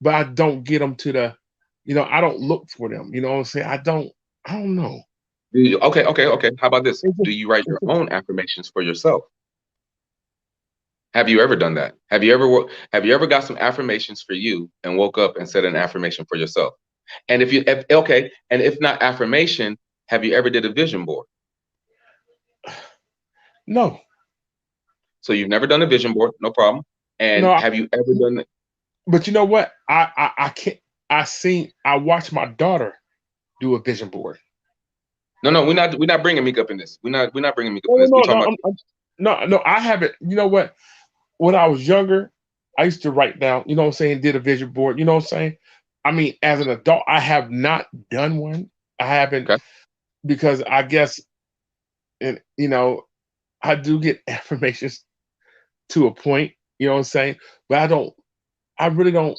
but I don't get them to the, I don't look for them. You know what I'm saying? I don't know. Okay. How about this? Do you write your own affirmations for yourself? Have you ever done that? Have you ever got some affirmations for you and woke up and said an affirmation for yourself? And okay, and if not affirmation, have you ever did a vision board? No, So you've never done a vision board, no problem. no. And have you ever done? But you know what? I can't. I watched my daughter do a vision board. No, no, we're not bringing Meek up in this. We're not bringing Meek up No, in this. no, We're no, talking about. no. I haven't. You know what? When I was younger, I used to write down. You know what I'm saying? Did a vision board. You know what I'm saying? I mean, as an adult, I have not done one. I haven't Okay. because I guess, and I do get affirmations to a point. You know what I'm saying? But I don't. I really don't.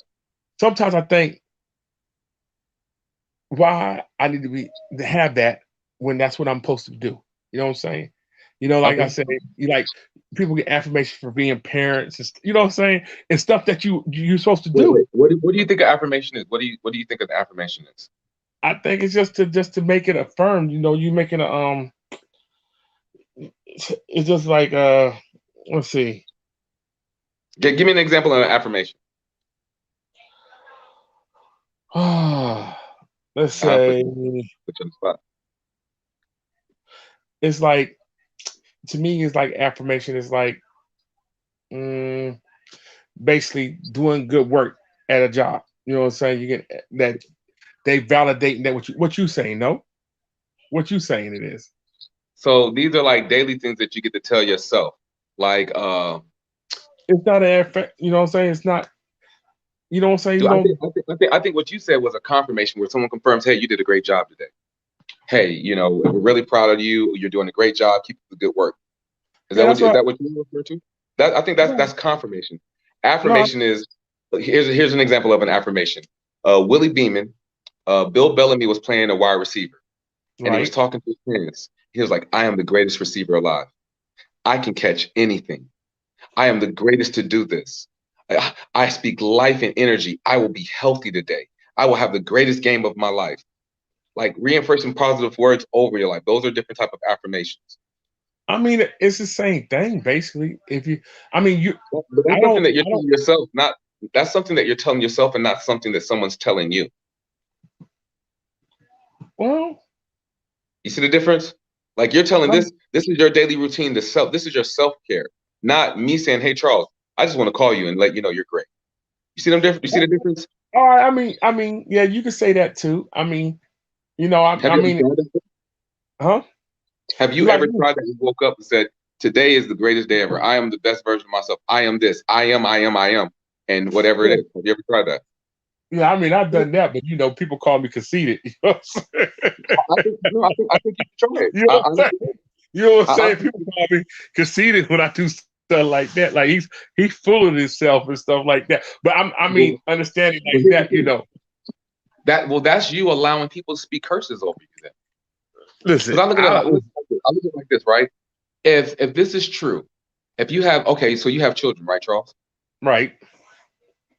Sometimes I think why I need to have that when that's what I'm supposed to do. You know what I'm saying? Like I Okay. said, you like people get affirmation for being parents. You know what I'm saying? It's stuff that you're supposed to Wait, do. wait. What do you think an affirmation is? What do you think an affirmation is? I think it's just to make it affirmed. You making a It's just like let's see. Give me an example of an affirmation. Let's I'll put say you on the spot. it's like to me it's like affirmation is like mm, basically doing good work at a job. You know what I'm saying? You get that they validating that what you saying, no? What you saying it is. So these are like daily things that you get to tell yourself. Like, It's not an effect, you know what I'm saying? It's not, you know what I'm saying? You I don't think, I think, I think, I think what you said was a confirmation where someone confirms, "Hey, you did a great job today. Hey, we're really proud of you. You're doing a great job. Keep up the good work." Is yeah, that what that's is what that what you refer to? I think yeah. that's confirmation. No, Affirmation is here's an example of an affirmation. Willie Beeman, Bill Bellamy was playing a wide receiver, and he was right. talking to his parents. He was like, "I am the greatest receiver alive. I can catch anything. I am the greatest to do this. I speak life and energy. I will be healthy today. I will have the greatest game of my life." Like reinforcing positive words over your life. Those are different type of affirmations. I mean, it's the same thing basically. If you I mean you But I that's something don't that you're I don't telling yourself, not that's something that you're telling yourself and not something that someone's telling you. well, You see the difference? Like you're telling um, this is your daily routine to self. This is your self-care, not me saying, "Hey Charles, I just want to call you and let you know you're great." You see them different? You see the difference? all right, I mean, yeah, you could say that too. I mean, Have I you ever mean, tried that? huh? Have You you like ever tried that and woke up and said, "Today is the greatest day ever. I am the best version of myself. I am this. I am, and whatever it yeah, is." Have you ever tried that? yeah, I mean I've done that, but people call me conceited. You know what I'm saying? I think no, I think you should try it. You know I what I'm saying? honestly do. You know what I'm I saying? People call me conceited when I do stuff like that. Like he's full of himself and stuff like that. But I mean, well, understanding well, like here's the that, thing. That's you allowing people to speak curses over you then. Listen, Because I look at it like this, right? If this is true, if you have okay, so you have children, right, Charles? right.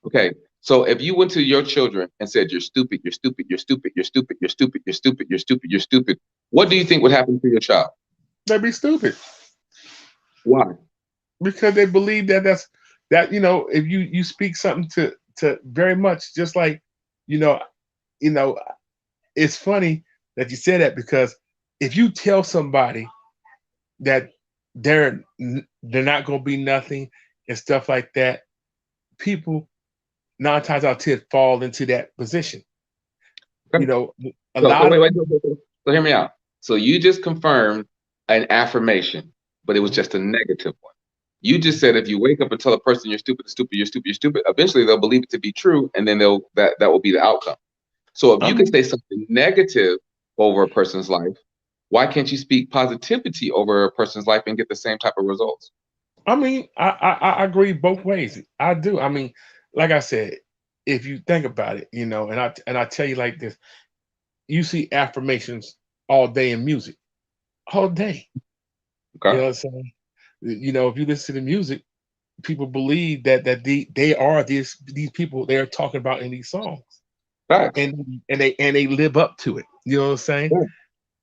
Okay. So if you went to your children and said, "You're stupid, you're stupid, you're stupid, you're stupid, you're stupid, you're stupid, you're stupid, you're stupid," what do you think would happen to your child? They be stupid Why? because they believe that if you speak something to very much just like you know you know it's funny that you say that because if you tell somebody that they're not going to be nothing and stuff like that, people 9 times out of 10 fall into that position. Okay. You know, a So lot wait, of wait, so hear me out. So you just confirmed an affirmation, but it was just a negative one. You just said if you wake up and tell a person you're stupid, stupid, you're stupid, you're stupid, eventually they'll believe it to be true, and then that will be the outcome. So if I you can mean, say something negative over a person's life, why can't you speak positivity over a person's life and get the same type of results? I agree both ways. I do. I mean, like I said, if you think about it, and I tell you like this, you see affirmations all day in music, all day. You know Okay. what I'm saying? If you listen to music, people believe that they are these people they're talking about in these songs, Facts. and they live up to it. You know what I'm saying? Yeah.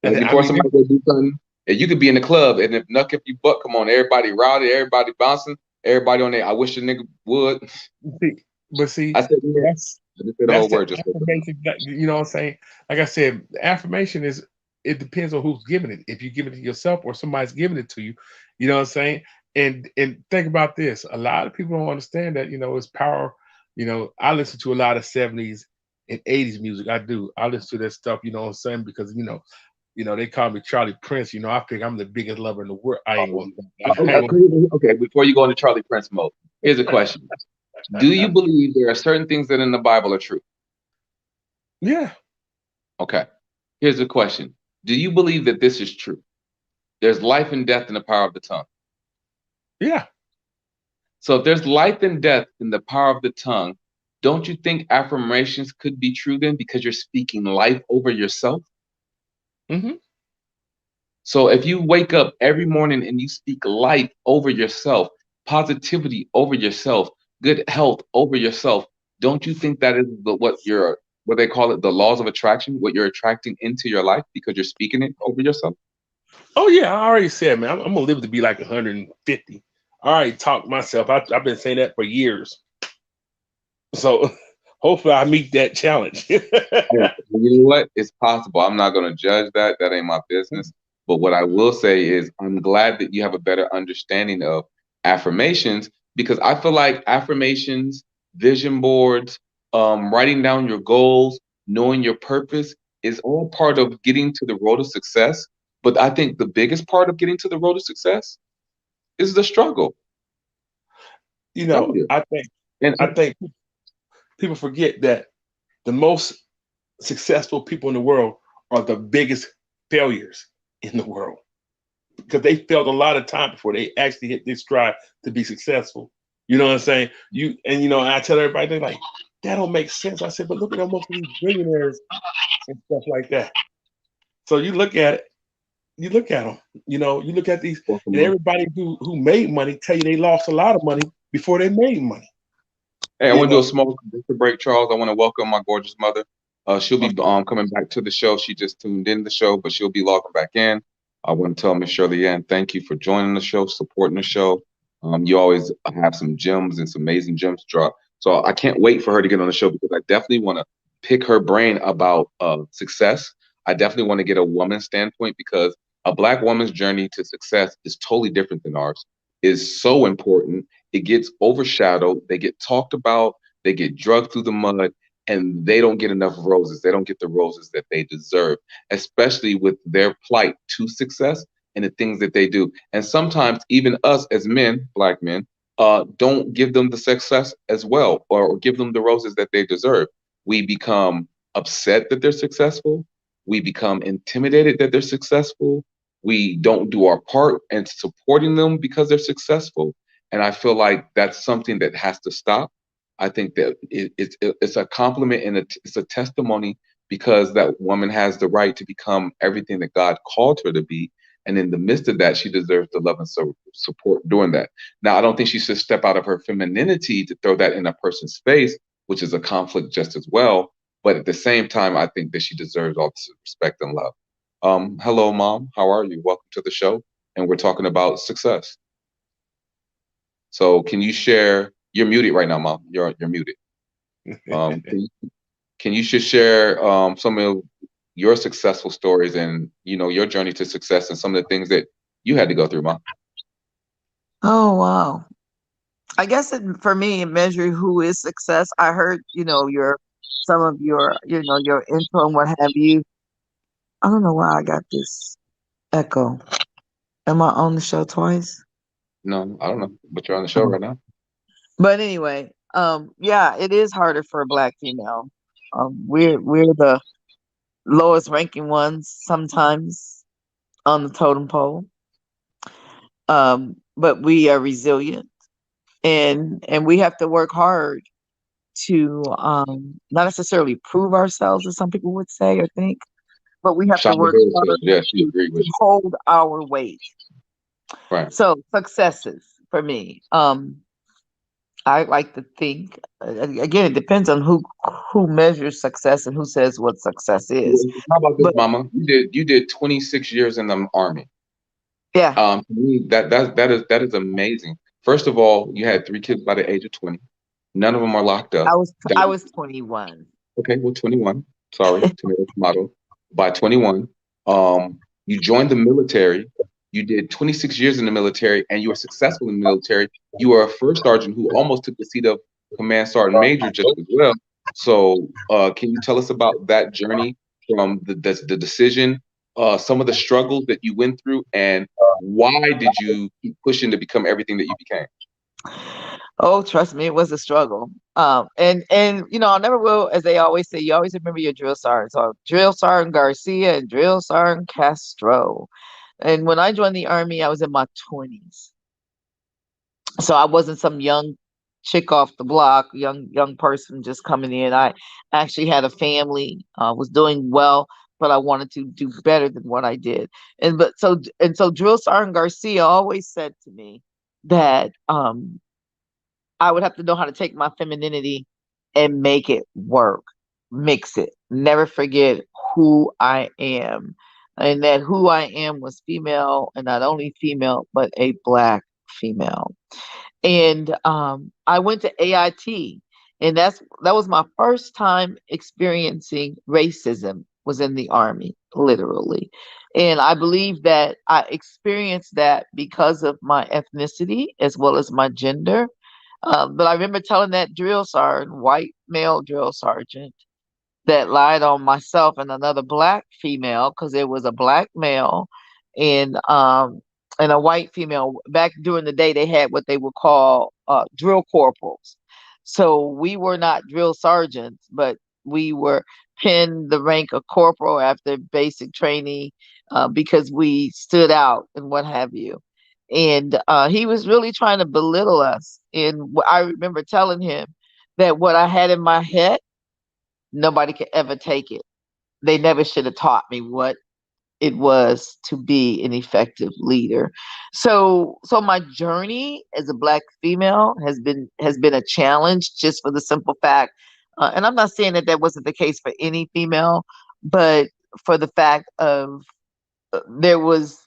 And Like I before mean, somebody go do something, and you could be in the club, and if knuck if you buck, come on, everybody rowdy, everybody bouncing. Everybody on there, I wish a nigga would. See, I said, yeah. that's I just said the that's whole the word. Just affirmation. You know what I'm saying? Like I said, the affirmation is, it depends on who's giving it. If you give it to yourself or somebody's giving it to you, you know what I'm saying? And think about this. A lot of people don't understand that, it's power. I listen to a lot of 70s and 80s music. I do. I listen to that stuff, you know what I'm saying? Because they call me Charlie Prince. I think I'm the biggest lover in the world. I ain't gonna okay, before you go into Charlie Prince mode, here's a question. Do you believe there are certain things that in the Bible are true? Yeah. Okay. Here's the question. Do you believe that this is true? There's life and death in the power of the tongue. Yeah. So if there's life and death in the power of the tongue, don't you think affirmations could be true then, because you're speaking life over yourself? Mm-hmm. So if you wake up every morning and you speak life over yourself, positivity over yourself, good health over yourself, don't you think that is what they call it, the laws of attraction, what you're attracting into your life because you're speaking it over yourself? Oh yeah, I already said, man, I'm gonna live to be like 150. I already talked myself. I've been saying that for years. So hopefully I meet that challenge. You know what? It's possible. I'm not going to judge that. That ain't my business. But what I will say is I'm glad that you have a better understanding of affirmations, because I feel like affirmations, vision boards, writing down your goals, knowing your purpose is all part of getting to the road of success. But I think the biggest part of getting to the road of success is the struggle. I think people forget that the most successful people in the world are the biggest failures in the world, because they failed a lot of time before they actually hit this stride to be successful. You know what I'm saying? I tell everybody, they're like, that don't make sense. I said, but look at most of these billionaires and stuff like that. So you look at it, you look at them, you look at these, and everybody who made money tell you they lost a lot of money before they made money. Hey, I want to do a small break, Charles. I want to welcome my gorgeous mother. She'll be coming back to the show. She just tuned in the show, but she'll be logging back in. I want to tell Miss Shirley Ann, thank you for joining the show, supporting the show. You always have some gems and some amazing gems drop. So I can't wait for her to get on the show, because I definitely want to pick her brain about success. I definitely want to get a woman's standpoint, because a Black woman's journey to success is totally different than ours. Is so important. It gets overshadowed. They get talked about. They get drugged through the mud, and they don't get enough roses. They don't get the roses that they deserve, especially with their plight to success and the things that they do. And sometimes even us as men, Black men, don't give them the success as well, or give them the roses that they deserve. We become upset that they're successful. We become intimidated that they're successful. We don't do our part in supporting them because they're successful. And I feel like that's something that has to stop. I think that it's a compliment and it's a testimony, because that woman has the right to become everything that God called her to be. And in the midst of that, she deserves the love and support doing that. Now, I don't think she should step out of her femininity to throw that in a person's face, which is a conflict just as well. But at the same time, I think that she deserves all the respect and love. Hello, Mom. How are you? Welcome to the show. And we're talking about success. So can you share? You're muted right now, Mom. You're muted. Can you just share some of your successful stories and your journey to success and some of the things that you had to go through, Mom? Oh wow. I guess for me, measure who is success. I heard, some of your intro and what have you. I don't know why I got this echo. Am I on the show twice? No, I don't know, but you're on the show right now. But anyway, yeah, it is harder for a Black female. We're the lowest ranking ones sometimes on the totem pole. But we are resilient, and we have to work hard to not necessarily prove ourselves, as some people would say or think, but we have to work hard to hold our weight. Right. So successes for me, I like to think, again, it depends on who measures success and who says what success is. How about this, Mama? You did 26 years in the Army. Yeah. To me, that is amazing. First of all, you had 3 kids by the age of 20. None of them are locked up. I was 21. Okay, well, 21. Sorry, tomato, tomato. By 21, you joined the military. You did 26 years in the military, and you were successful in the military. You were a first sergeant who almost took the seat of command sergeant major just as well. So, can you tell us about that journey from the decision, some of the struggles that you went through, and why did you keep pushing to become everything that you became? Oh, trust me, it was a struggle. And I never will, as they always say, you always remember your drill sergeant. So drill sergeant Garcia and drill sergeant Castro. And when I joined the army, I was in my 20s. So I wasn't some young chick off the block, young person just coming in. I actually had a family, was doing well, but I wanted to do better than what I did. And so drill sergeant Garcia always said to me that I would have to know how to take my femininity and make it work, mix it, never forget who I am. And that who I am was female, and not only female, but a Black female. And I went to AIT, and that was my first time experiencing racism. Was in the army, literally, and I believe that I experienced that because of my ethnicity as well as my gender. But I remember telling that drill sergeant, white male drill sergeant, that lied on myself and another Black female, because it was a Black male and a white female. Back during the day, they had what they would call drill corporals. So we were not drill sergeants, but we were pinned the rank of corporal after basic training, because we stood out and what have you. And he was really trying to belittle us. And I remember telling him that what I had in my head, nobody could ever take it. They never should have taught me what it was to be an effective leader. So my journey as a Black female has been a challenge, just for the simple fact, and I'm not saying that wasn't the case for any female, but for the fact of there was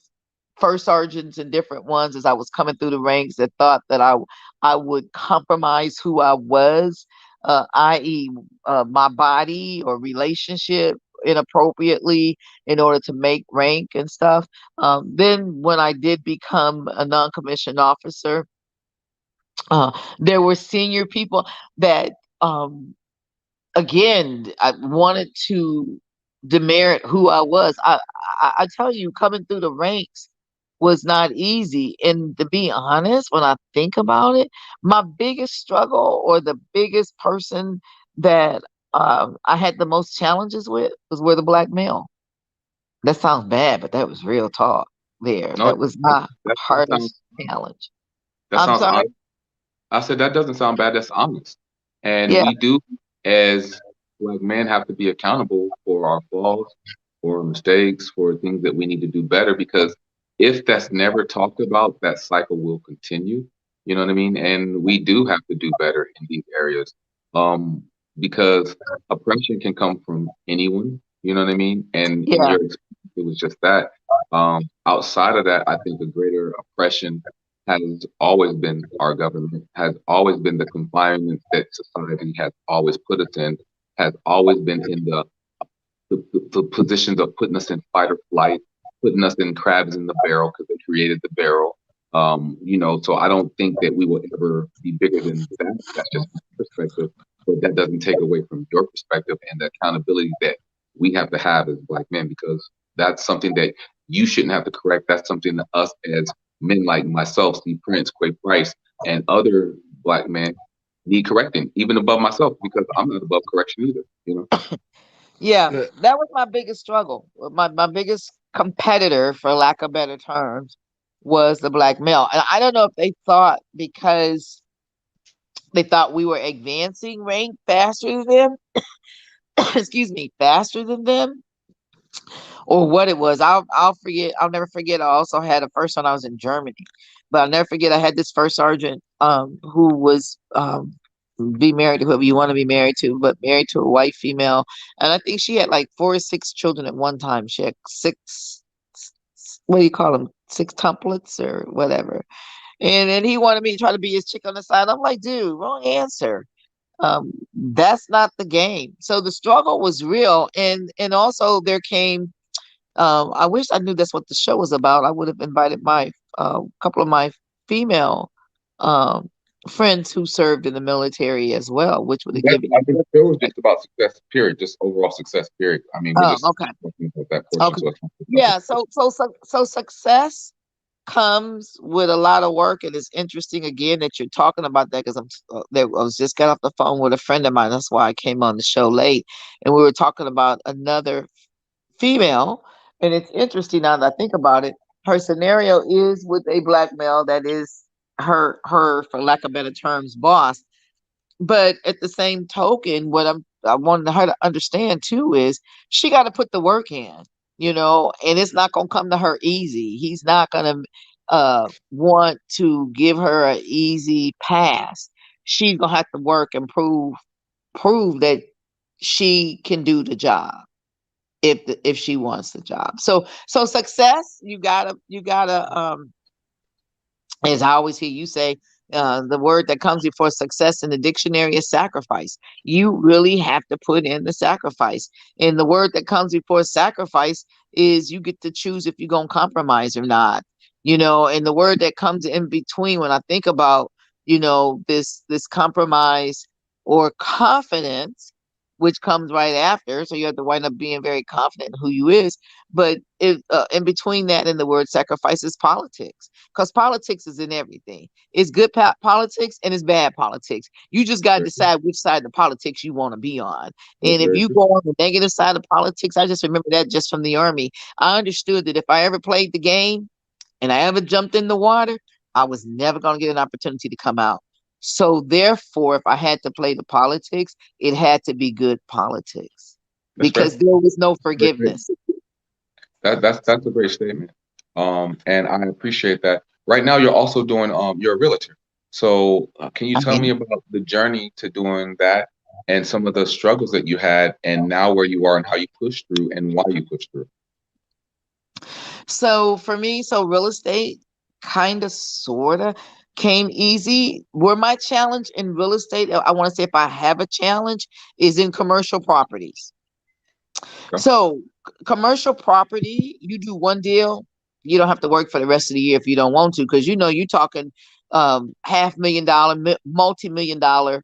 first sergeants and different ones as I was coming through the ranks that thought that I would compromise who I was, i.e., my body or relationship inappropriately in order to make rank and stuff. Then when I did become a non-commissioned officer, there were senior people that again, I wanted to demerit who I was. I tell you, coming through the ranks was not easy. And to be honest, when I think about it, my biggest struggle, or the biggest person that I had the most challenges with the Black male. That sounds bad, but that was real talk there. No, That was my that sounds hardest challenge. that I'm sounds sorry. honest. I said that doesn't sound bad. That's honest, and Yeah. we do, as Black men, have to be accountable for our flaws, for our mistakes, for things that we need to do better. Because if that's never talked about, that cycle will continue. You know what I mean? And we do have to do better in these areas, um, because oppression can come from anyone. You know what I mean? And in Yeah. your experience, it was just that. Outside of that, I think a greater oppression has always been our government, has always been the confinement that society has always put us in, has always been in the positions of putting us in fight or flight, putting us in crabs in the barrel because they created the barrel. So I don't think that we will ever be bigger than that. That's just my perspective. But that doesn't take away from your perspective and the accountability that we have to have as Black men, because that's something that you shouldn't have to correct. That's something that us as men like myself, Steve Prince, Quay Price, and other Black men need correcting, even above myself, because I'm not above correction either. Yeah, Uh, that was my biggest struggle. My biggest competitor, for lack of better terms, was the Black male. And I don't know if they thought, because they thought we were advancing rank faster than them, excuse me, faster than them, or what it was. I'll forget. I'll never forget. I also had a first when I was in Germany, but I'll never forget. I had this first sergeant who was be married to whoever you want to be married to, but married to a white female, and I think she had like 4 or 6 children at one time. She had six. What do you call them? Six templates or whatever. And then he wanted me to try to be his chick on the side. I'm like, dude, wrong answer. That's not the game. So the struggle was real. And also there came, I wish I knew that's what the show was about. I would have invited my couple of my female um, friends who served in the military as well, which would have given I you. think the show was just about success, period, just overall success, period. I mean, we're Oh, just okay. talking about that portion. Okay. So it's not Yeah. So success comes with a lot of work, and it's interesting again that you're talking about that because I was just got off the phone with a friend of mine. That's why I came on the show late, and we were talking about another female. And it's interesting now that I think about it. Her scenario is with a black male that is her for lack of better terms boss. But at the same token, I wanted her to understand too is she got to put the work in, and it's not gonna come to her easy. He's not gonna want to give her an easy pass. She's gonna have to work and prove that she can do the job if she wants the job. So success, you gotta as I always hear you say, the word that comes before success in the dictionary is sacrifice. You really have to put in the sacrifice. And the word that comes before sacrifice is you get to choose if you're going to compromise or not. And the word that comes in between when I think about, this compromise or confidence, which comes right after. So you have to wind up being very confident in who you is. But in between that and the word sacrifice is politics, because politics is in everything. It's good politics and it's bad politics. You just got to very, decide which side of the politics you want to be on. very, And if very you good. go on the negative side of politics, I just remember that just from the army. I understood that if I ever played the game and I ever jumped in the water, I was never going to get an opportunity to come out. So therefore, if I had to play the politics, it had to be good politics That's fair. because there was no Great statement. forgiveness. That's a great statement. And I appreciate that. Right now, you're also doing you're a realtor. So can you I tell me mean, about the journey to doing that and some of the struggles that you had and now where you are and how you pushed through and why you pushed through? so for me, so real estate kind of sort of came easy. Where my challenge in real estate, I want to say if I have a challenge, is in commercial properties. Okay. So commercial property, you do one deal, you don't have to work for the rest of the year if you don't want to, because you're talking $500,000, multi-million dollar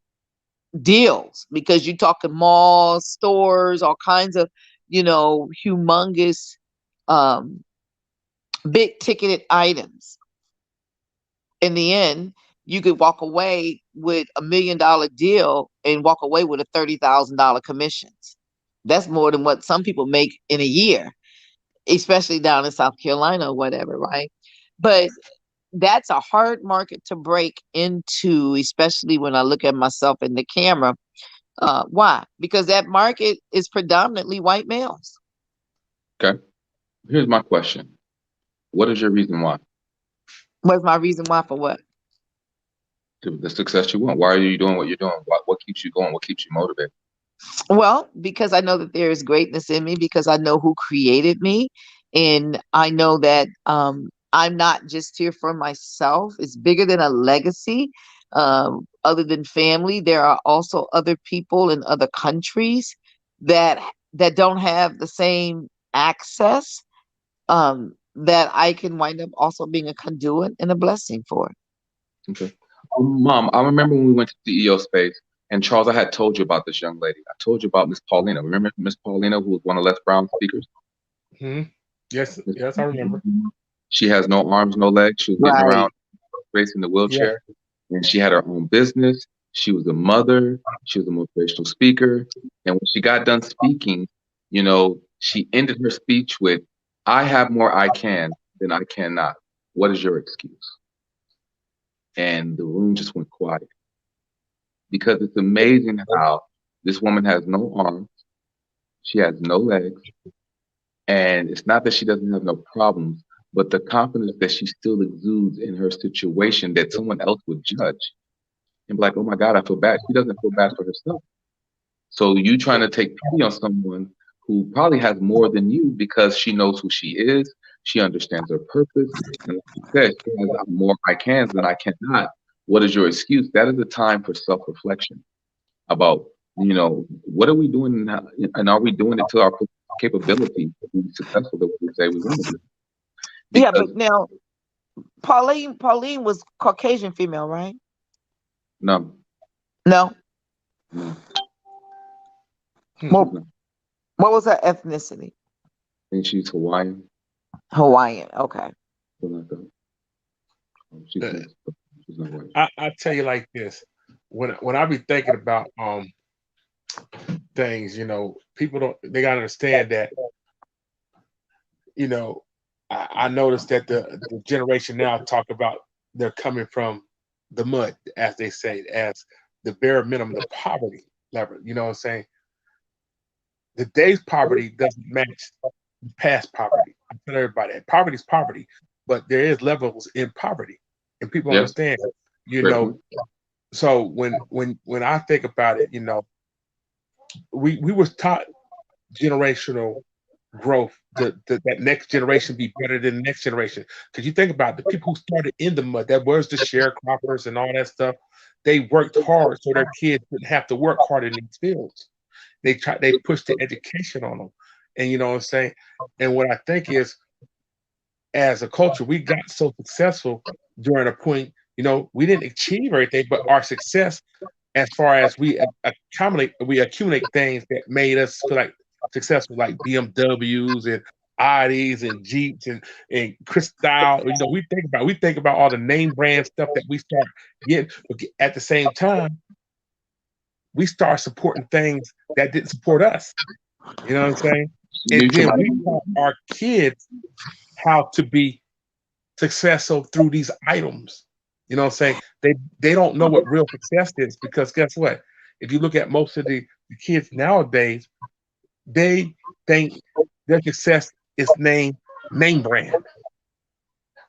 deals, because you're talking malls, stores, all kinds of, humongous um big ticketed items. In the end, you could walk away with $1 million deal and walk away with a $30,000 commissions. That's more than what some people make in a year, especially down in South Carolina or whatever, right? But that's a hard market to break into, especially when I look at myself in the camera. Why? Because that market is predominantly white males. Okay. Here's my question. What is your reason why? What's my reason why for what? The success you want. Why are you doing what you're doing? What keeps you going? What keeps you motivated? Well, because I know that there is greatness in me, because I know who created me, and I know that I'm not just here for myself. It's bigger than a legacy. Other than family, there are also other people in other countries that don't have the same access, that I can wind up also being a conduit and a blessing for. Okay. Mom, I remember when we went to CEO space, and Charles, I had told you about this young lady. I told you about Miss Paulina. Remember Miss Paulina, who was one of Les Brown's speakers? Hmm. Yes, Miss yes, I remember. Paulina, she has no arms, no legs. She was getting Right. around space in the Yeah. wheelchair, and she had her own business. She was a mother. She was a motivational speaker. And when she got done speaking, she ended her speech with, "I have more I can than I cannot. What is your excuse?" And the room just went quiet because it's amazing how this woman has no arms, she has no legs, and it's not that she doesn't have no problems, but the confidence that she still exudes in her situation that someone else would judge and be like, "Oh my God, I feel bad." She doesn't feel bad for herself. So you trying to take pity on someone who probably has more than you because she knows who she is, She understands her purpose. And like you said, she has more I cans than I cannot. What is your excuse? That is a time for self-reflection about, what are we doing now, and are we doing it to our capability to be successful that we say we want to be? Yeah, Because but now Pauline was Caucasian female, right? no, No. no, Hmm. Well, she's not. what was her ethnicity? I think she's Hawaiian, Hawaiian. Okay. something like that. She's Uh, mixed, but she's not white. I tell you like this. When I be thinking about things, people they gotta understand that, you know, I noticed that the generation now talk about they're coming from the mud, as they say, as the bare minimum, the poverty level. You know what I'm saying? The day's poverty doesn't match past poverty. I tell everybody that poverty is poverty, but there is levels in poverty, and people Yes, understand. You great know, point. so when I think about it, we was taught generational growth. That next generation be better than the next generation. Because you think about the people who started in the mud, that was the sharecroppers and all that stuff. They worked hard so their kids didn't have to work hard in these fields. They pushed the education on them. And you know what I'm saying? And what I think is, as a culture, we got so successful during a point, we didn't achieve everything, but our success, as far as we accumulate things that made us feel like successful, like BMWs and Audis and Jeeps and Cristal. We think about all the name brand stuff that we start getting. But at the same time, we start supporting things that didn't support us. You know what I'm saying? And Mute your then mic. we taught our kids how to be successful through these items. You know what I'm saying? They don't know what real success is, because guess what? If you look at most of the kids nowadays, they think their success is name brand.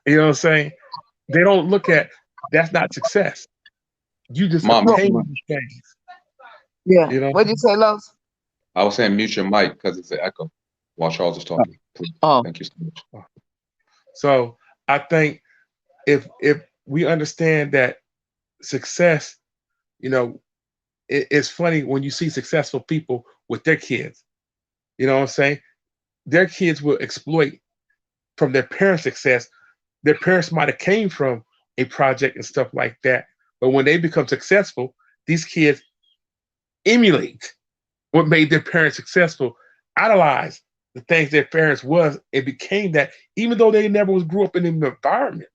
You know what I'm saying? They don't look at that's not success. You just Mom, mute Well, your obtain mic. these things. yeah. You know. What did you say, Los? I was saying mute your mic because it's an echo while Charles is talking. Please. Oh, Thank you so much. So I think if we understand that success, you know, it's funny when you see successful people with their kids. You know what I'm saying? Their kids will exploit from their parents' success. Their parents might have came from a project and stuff like that, but when they become successful, these kids emulate what made their parents successful, idolize the things their parents was, it became that, even though they never was grew up in an environment,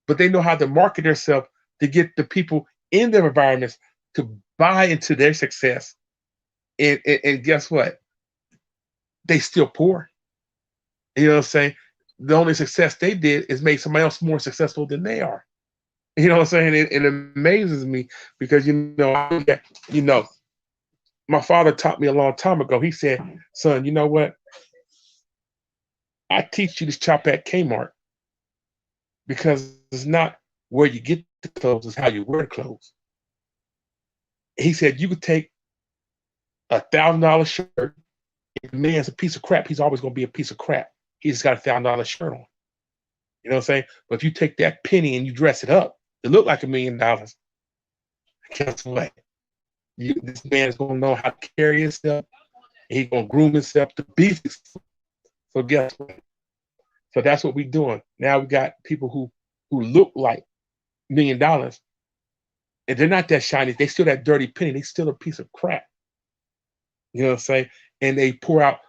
but they know how to market themselves to get the people in their environments to buy into their success. And guess what? They still poor. You know what I'm saying? The only success they did is make somebody else more successful than they are. You know what I'm saying? It amazes me because you know, my father taught me a long time ago. He said, "Son, you know what? I teach you to shop at Kmart because it's not where you get the clothes, it's how you wear the clothes." He said, "You could take $1,000 shirt. If the man's a piece of crap, he's always going to be a piece of crap. He just got $1,000 shirt on. You know what I'm saying? But if you take that penny and you dress it up to look like $1,000,000, guess what? This man is going to know how to carry himself. He's going to groom himself to be successful. So guess what? So that's what we're doing. Now we got people who look like $1,000,000, and they're not that shiny. They still that dirty penny. They still a piece of crap. You know what I'm saying? And they pour out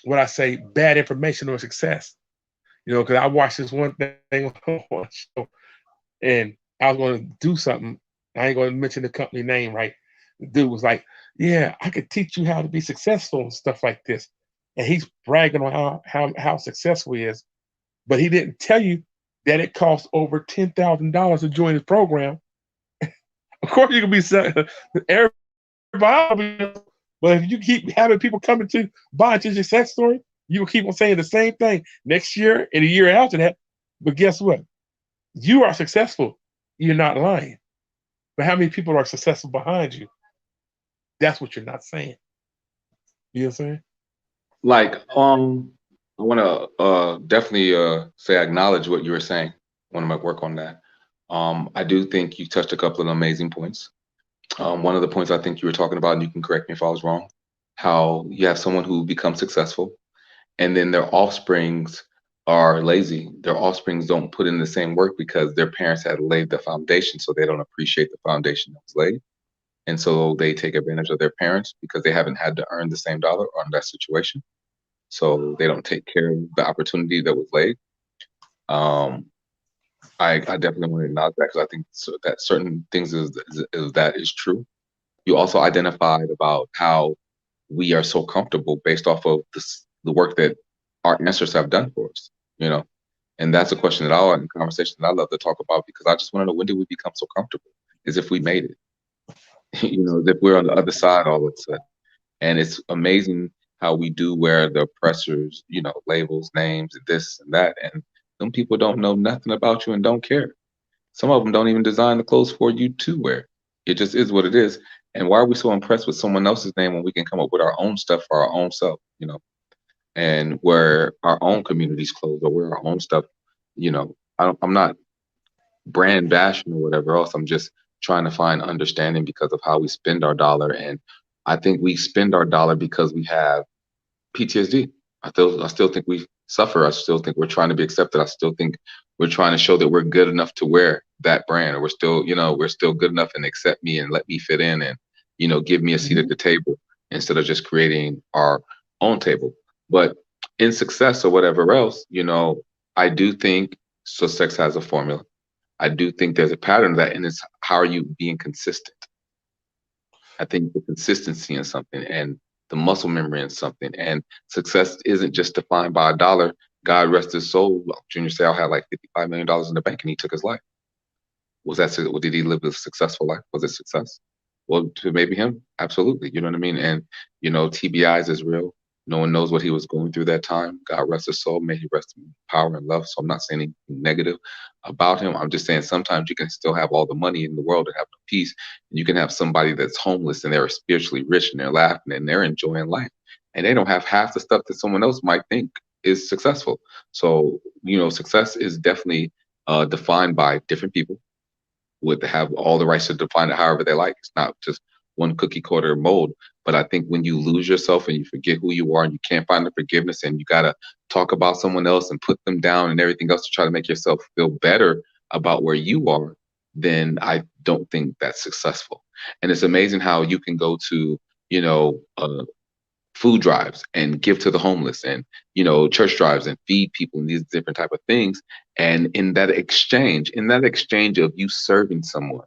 what I say, bad information on success. Because I watched this one thing on one show, and I was going to do something. I ain't going to mention the company name, right? The dude was like, "Yeah, I could teach you how to be successful and stuff like this," and he's bragging on how successful he is, but he didn't tell you that it costs over $10,000 to join his program. Of course, you can be everybody, but if you keep having people coming to buy into your success story, you will keep on saying the same thing next year and the year after that. But guess what? You are successful. You're not lying. But how many people are successful behind you? That's what you're not saying. You know what I'm saying? Like, I want to definitely say I acknowledge what you were saying. I want to work on that. I do think you touched a couple of amazing points. One of the points I think you were talking about, and you can correct me if I was wrong, how you have someone who becomes successful and then their offsprings are lazy. Their offsprings don't put in the same work because their parents had laid the foundation, so they don't appreciate the foundation that was laid. And so they take advantage of their parents because they haven't had to earn the same dollar on that situation. So they don't take care of the opportunity that was laid. Um, I definitely want to acknowledge that because I think that certain things is true. You also identified about how we are so comfortable based off of the work that our ancestors have done for us, you know. And that's a question that in conversation that I love to talk about because I just want to know, when did we become so comfortable? As if we made it, as if we're on the other side all of a sudden. And it's amazing how we do wear the oppressors, labels, names, and this and that. And some people don't know nothing about you and don't care. Some of them don't even design the clothes for you to wear. It just is what it is. And why are we so impressed with someone else's name when we can come up with our own stuff for our own self, and wear our own community's clothes or wear our own stuff? I'm not brand bashing or whatever else. I'm just trying to find understanding because of how we spend our dollar. And I think we spend our dollar because we have PTSD. I still think we suffer. I still think we're trying to be accepted. I still think we're trying to show that we're good enough to wear that brand, or we're still good enough and accept me and let me fit in and, give me a seat at Mhm. the table instead of just creating our own table. But in success or whatever else, I do think success has a formula. I do think there's a pattern to that, and it's how are you being consistent? I think the consistency in something and the muscle memory in something, and success isn't just defined by a dollar. God rest his soul. Junior Seau had like $55 million in the bank and he took his life. Did he live a successful life? Was it success? Well, to maybe him, absolutely. You know what I mean? And, TBIs is real. No one knows what he was going through that time. God rest his soul. May he rest in power and love. So I'm not saying anything negative about him. I'm just saying sometimes you can still have all the money in the world and have no peace. And you can have somebody that's homeless and they're spiritually rich and they're laughing and they're enjoying life. And they don't have half the stuff that someone else might think is successful. So, success is definitely defined by different people would have all the rights to define it however they like. It's not just one cookie cutter mold. But I think when you lose yourself and you forget who you are and you can't find the forgiveness and you gotta talk about someone else and put them down and everything else to try to make yourself feel better about where you are, then I don't think that's successful. And it's amazing how you can go to, food drives and give to the homeless and church drives and feed people and these different type of things, and in that exchange of you serving someone,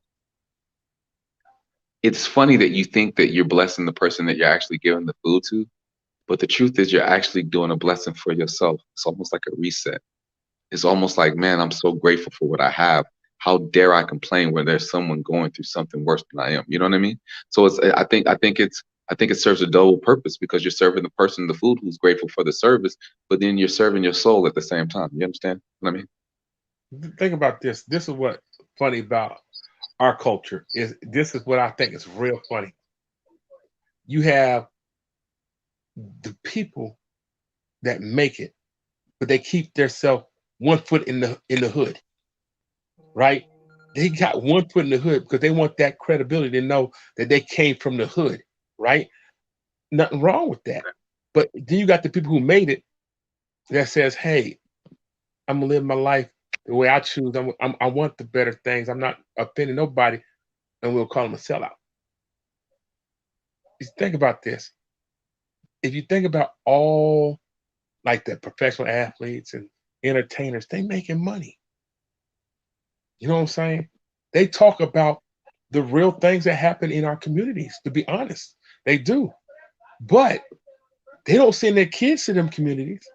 it's funny that you think that you're blessing the person that you're actually giving the food to, but the truth is you're actually doing a blessing for yourself. It's almost like a reset. It's almost like, man, I'm so grateful for what I have. How dare I complain when there's someone going through something worse than I am? You know what I mean? So I think it serves a double purpose because you're serving the person the food who's grateful for the service, but then you're serving your soul at the same time. You understand what I mean? Think about this. This is what funny about our culture is. This is what I think is real funny. You have the people that make it, but they keep themselves 1 foot in the hood, right? They got 1 foot in the hood because they want that credibility to know that they came from the hood, right? Nothing wrong with that. But then you got the people who made it that says, "Hey, I'm gonna live my life the way I choose. I want the better things. I'm not offending nobody," and we'll call them a sellout. You think about this. If you think about all like the professional athletes and entertainers, they making money. You know what I'm saying? They talk about the real things that happen in our communities. To be honest, they do. But they don't send their kids to them communities.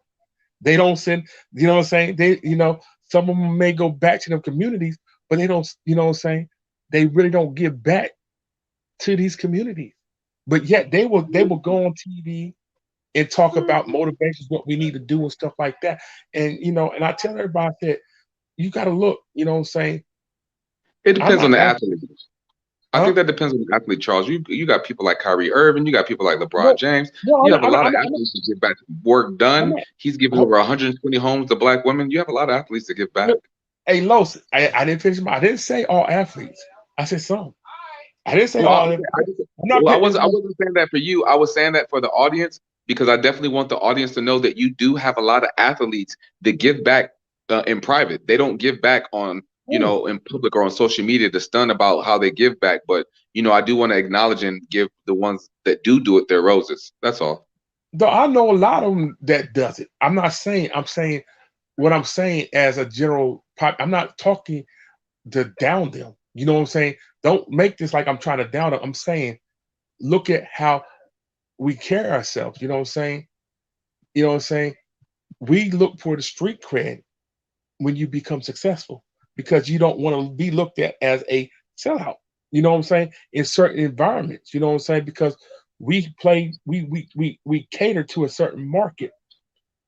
They don't send, you know what I'm saying? Some of them may go back to them communities, but they don't, you know what I'm saying? They really don't give back to these communities. But yet they will go on TV and talk about motivations, what we need to do and stuff like that. And I tell everybody that you gotta look, you know what I'm saying? It I'm depends on not the asking, athlete. I think Huh? that depends on the athlete, Charles. You got people like Kyrie Irving, you got people like LeBron No, James. no, You have a lot of I'm athletes that give back work I'm done. not. He's given Hold, over 120 homes to black women. You have a lot of athletes that give back. look, hey, Los, I didn't finish I didn't say all athletes. I said some. I didn't say Well, all. I'm not pitting this I one. wasn't saying that for you. I was saying that for the audience because I definitely want the audience to know that you do have a lot of athletes that give back in private. They don't give back on, Oh, in public or on social media to stun about how they give back. But I do want to acknowledge and give the ones that do it their roses. That's all. though I know a lot of them that does it. I'm not saying. I'm saying what I'm saying as a general pop. I'm not talking to down them. You know what I'm saying? Don't make this like I'm trying to down them. I'm saying look at how we carry ourselves. You know what I'm saying? You know what I'm saying? We look for the street cred when you become successful because you don't want to be looked at as a sellout. You know what I'm saying? In certain environments, you know what I'm saying? Because we cater to a certain market.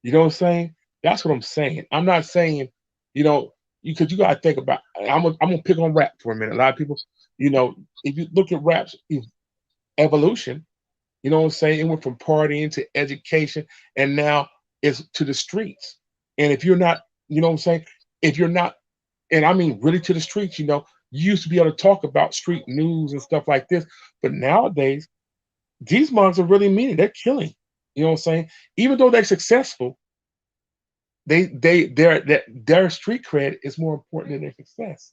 You know what I'm saying? That's what I'm saying. I'm not saying, you know, because you gotta think about. I'm gonna pick on rap for a minute. A lot of people, if you look at rap's evolution, you know what I'm saying? It went from partying to education, and now it's to the streets. And if you're not, you know what I'm saying? If you're not, and I mean really to the streets, you used to be able to talk about street news and stuff like this, but nowadays these mugs are really meaning they're killing. You know what I'm saying? Even though they're successful, their street cred is more important than their success.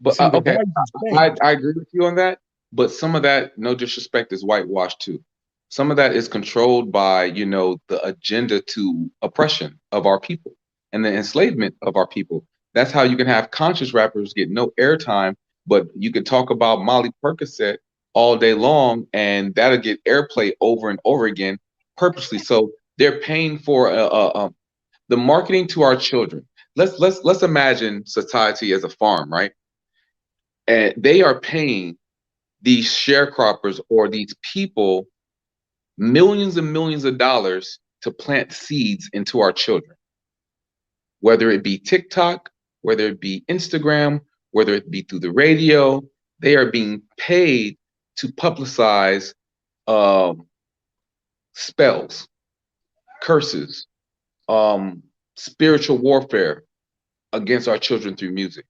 You But see, the okay, values I, change. I agree with you on that. But some of that, no disrespect, is whitewashed too. Some of that is controlled by, the agenda to oppression of our people and the enslavement of our people. That's how you can have conscious rappers get no airtime, but you can talk about Molly Percocet all day long, and that'll get airplay over and over again purposely. So they're paying for the marketing to our children. Let's imagine society as a farm, right? And they are paying these sharecroppers or these people millions and millions of dollars to plant seeds into our children, whether it be TikTok, whether it be Instagram, whether it be through the radio. They are being paid to publicize um, spells, curses, spiritual warfare against our children through music.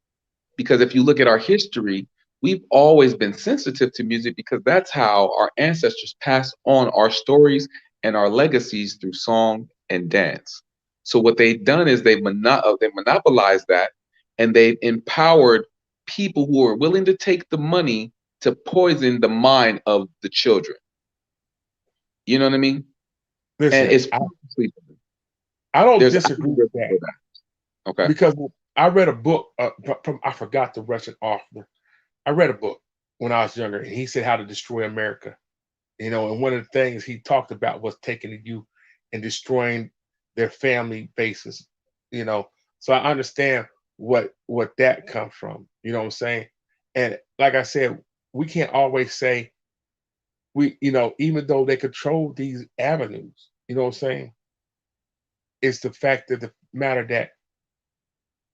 Because if you look at our history, we've always been sensitive to music because that's how our ancestors passed on our stories and our legacies through song and dance. So what they've done is they monopolized that, and they've empowered people who are willing to take the money to poison the mind of the children. You know what I mean? And Listen, it's purposely done. I don't There's disagree with that for that. Okay. because I read a book from I forgot the Russian author. I read a book when I was younger, and he said how to destroy America. And one of the things he talked about was taking the youth and destroying their family bases. You know, so I understand what that comes from. You know what I'm saying? And like I said, we can't always say even though they control these avenues. You know what I'm saying? It's the fact that the matter that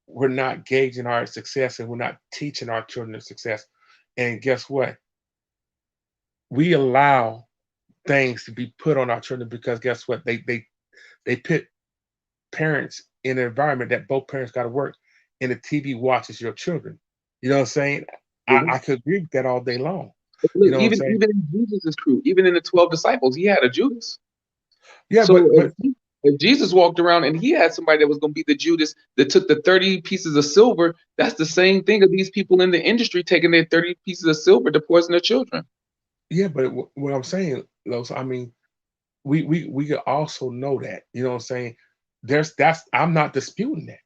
we're not gauging our success and we're not teaching our children success. And guess what? We allow things to be put on our children because guess what? They put parents in an environment that both parents got to work, and the TV watches your children. You know what I'm saying? I could agree with that all day long. You Look, know what I'm saying? even in Jesus' crew, even in the 12 disciples, he had a Judas. Yeah, So but if Jesus walked around and he had somebody that was going to be the Judas that took the 30 pieces of silver, that's the same thing of these people in the industry taking their 30 pieces of silver to poison their children. yeah, but what I'm saying, Los, I mean, we could also know that. You know what I'm saying? That's I'm not disputing that.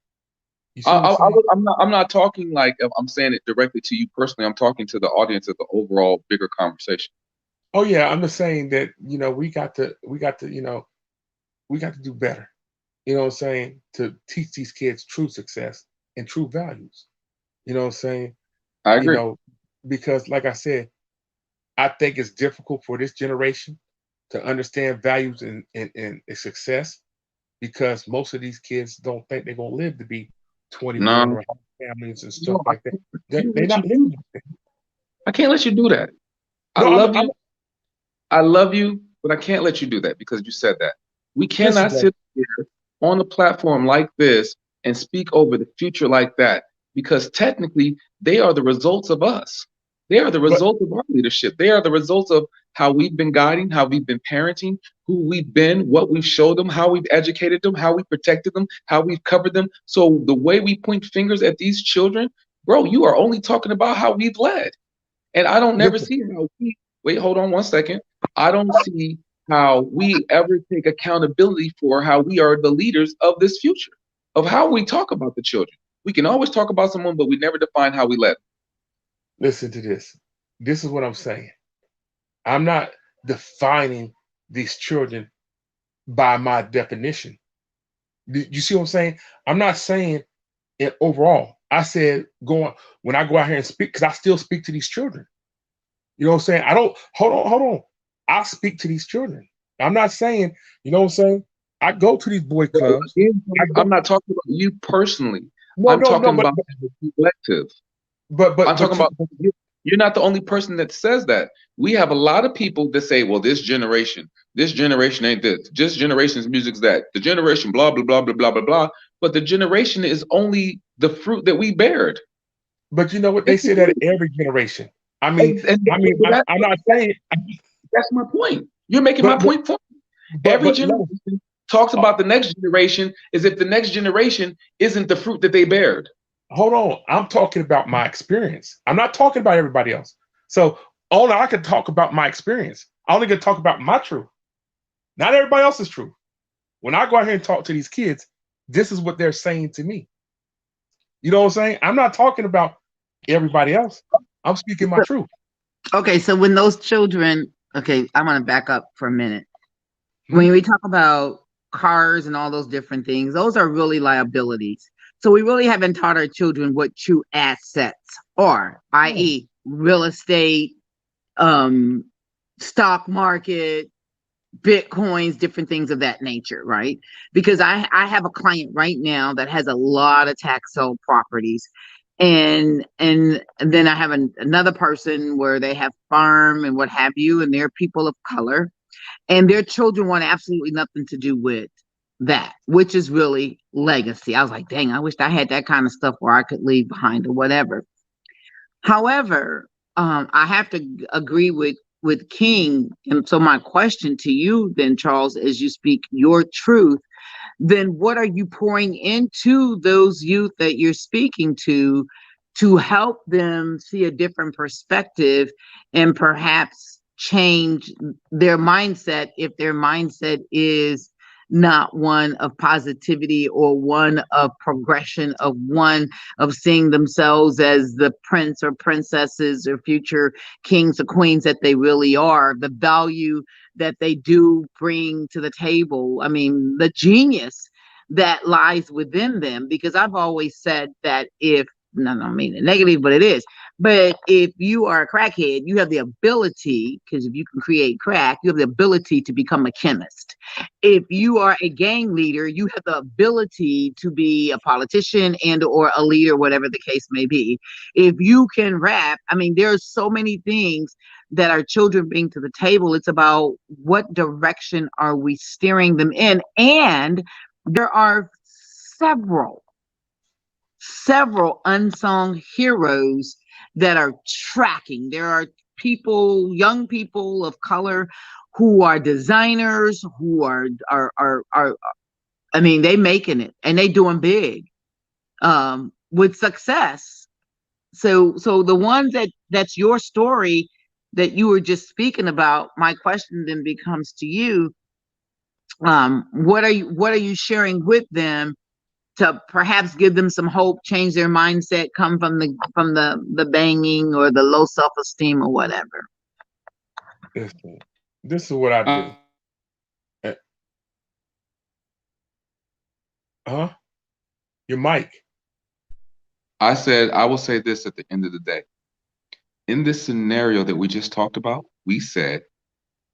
You see what I'm saying? I'm not talking like I'm saying it directly to you personally. I'm talking to the audience of the overall bigger conversation. Oh yeah, I'm just saying that we got to do better. You know what I'm saying? To teach these kids true success and true values. You know what I'm saying? I You agree. know, because like I said, I think it's difficult for this generation to understand values and success because most of these kids don't think they're gonna live to be 21 No, or have families and stuff no, like that. you They're not mentioned living like that. I can't let you do that. I No, love you. I love you, but I can't let you do that because you said that. We listen, cannot bro. sit here on a platform like this and speak over the future like that because technically they are the results of us. They are the But result of our leadership. They are the results of how we've been guiding, how we've been parenting, who we've been, what we've showed them, how we've educated them, how we protected them, how we've covered them. So the way we point fingers at these children, bro, you are only talking about how we've led. And I don't never listen, see how we wait, hold on one second. I don't see how we ever take accountability for how we are the leaders of this future, of how we talk about the children. We can always talk about someone, but we never define how we let them. listen to this. This is what I'm saying. I'm not defining these children by my definition. You see what I'm saying? I'm not saying it overall. I said going when I go out here and speak, because I still speak to these children. You know what I'm saying? I don't hold on. I speak to these children. I'm not saying, you know what I'm saying? I go to these boy So clubs. again, I I'm go, not talking about you personally. no, I'm no, no, talking about the collective. but I'm but talking but you, about you're not the only person that says that. We have a lot of people that say, well, this generation ain't this generation's music's that. The generation, blah, blah, blah, blah, blah, blah, blah. But the generation is only the fruit that we bared. but you know what? They It's the say that fruit. every generation. And I'm not saying, that's my point. You're making my but point for me. but Every but no. generation talks about the next generation as if the next generation isn't the fruit that they bared. Hold on. I'm talking about my experience. I'm not talking about everybody else. So only I can talk about my experience. I only can talk about my truth, not everybody else's truth. When I go out here and talk to these kids, this is what they're saying to me. You know what I'm saying? I'm not talking about everybody else. I'm speaking my truth. Okay, so when those children, okay, I want to back up for a minute. Hmm? When we talk about cars and all those different things, those are really liabilities. So we really haven't taught our children what true assets are, Oh, i.e., real estate, um, stock market, bitcoins, different things of that nature, right? Because I have a client right now that has a lot of tax sale properties, and then I have another person where they have farm and what have you, and they're people of color, and their children want absolutely nothing to do with that, which is really legacy. I was like, dang, I wish I had that kind of stuff where I could leave behind or whatever. However, I have to agree with King, and so my question to you then, Charles, as you speak your truth, then what are you pouring into those youth that you're speaking to help them see a different perspective and perhaps change their mindset if their mindset is not one of positivity or one of progression, of one of seeing themselves as the prince or princesses or future kings or queens that they really are, the value that they do bring to the table. I mean, the genius that lies within them. Because I've always said that if, no, I mean it negative, but it is. But if you are a crackhead, you have the ability, because if you can create crack, you have the ability to become a chemist. If you are a gang leader, you have the ability to be a politician and or a leader, whatever the case may be. If you can rap, I mean, there's so many things that our children bring to the table. It's about what direction are we steering them in. And there are several, several unsung heroes that are tracking. There are people, young people of color who are designers, who are I mean, they making it and they doing big with success. So the ones that's your story that you were just speaking about, my question then becomes to you, what are you sharing with them to perhaps give them some hope, change their mindset, come from the banging or the low self-esteem or whatever? listen, this is what I do. Uh, huh? Your mic. I said, I will say this at the end of the day. In this scenario that we just talked about, we said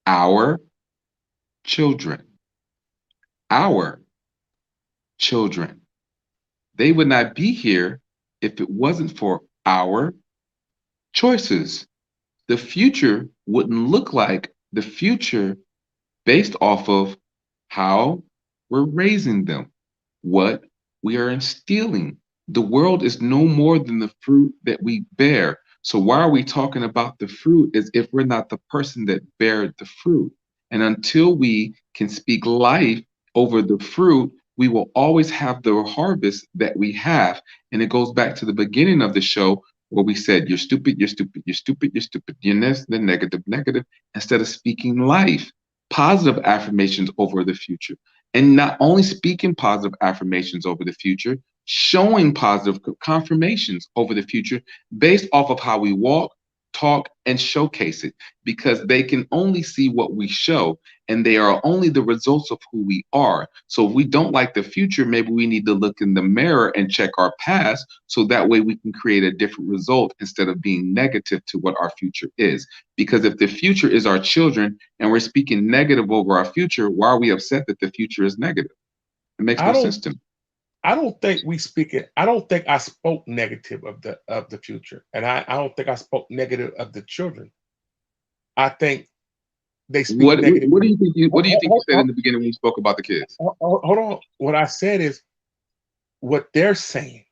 our children, our children. They would not be here if it wasn't for our choices. the future wouldn't look like the future based off of how we're raising them, what we are instilling. The world is no more than the fruit that we bear. So why are we talking about the fruit as if we're not the person that bear the fruit? And until we can speak life over the fruit, we will always have the harvest that we have. And it goes back to the beginning of the show where we said, you're stupid, you're stupid, you're stupid, you're stupid, you're this, the negative, negative, instead of speaking life, positive affirmations over the future. And not only speaking positive affirmations over the future, showing positive confirmations over the future based off of how we walk, talk, and showcase it, because they can only see what we show, and they are only the results of who we are. So if we don't like the future, maybe we need to look in the mirror and check our past, so that way we can create a different result instead of being negative to what our future is. Because if the future is our children and we're speaking negative over our future, why are we upset that the future is negative? It makes I no sense don't to me. I don't think we speak it. I don't think I spoke negative of the future. And I don't think I spoke negative of the children. I think they speak negative. What do you think you said in Hold the beginning when you spoke about the kids? on. What I said is what they're saying.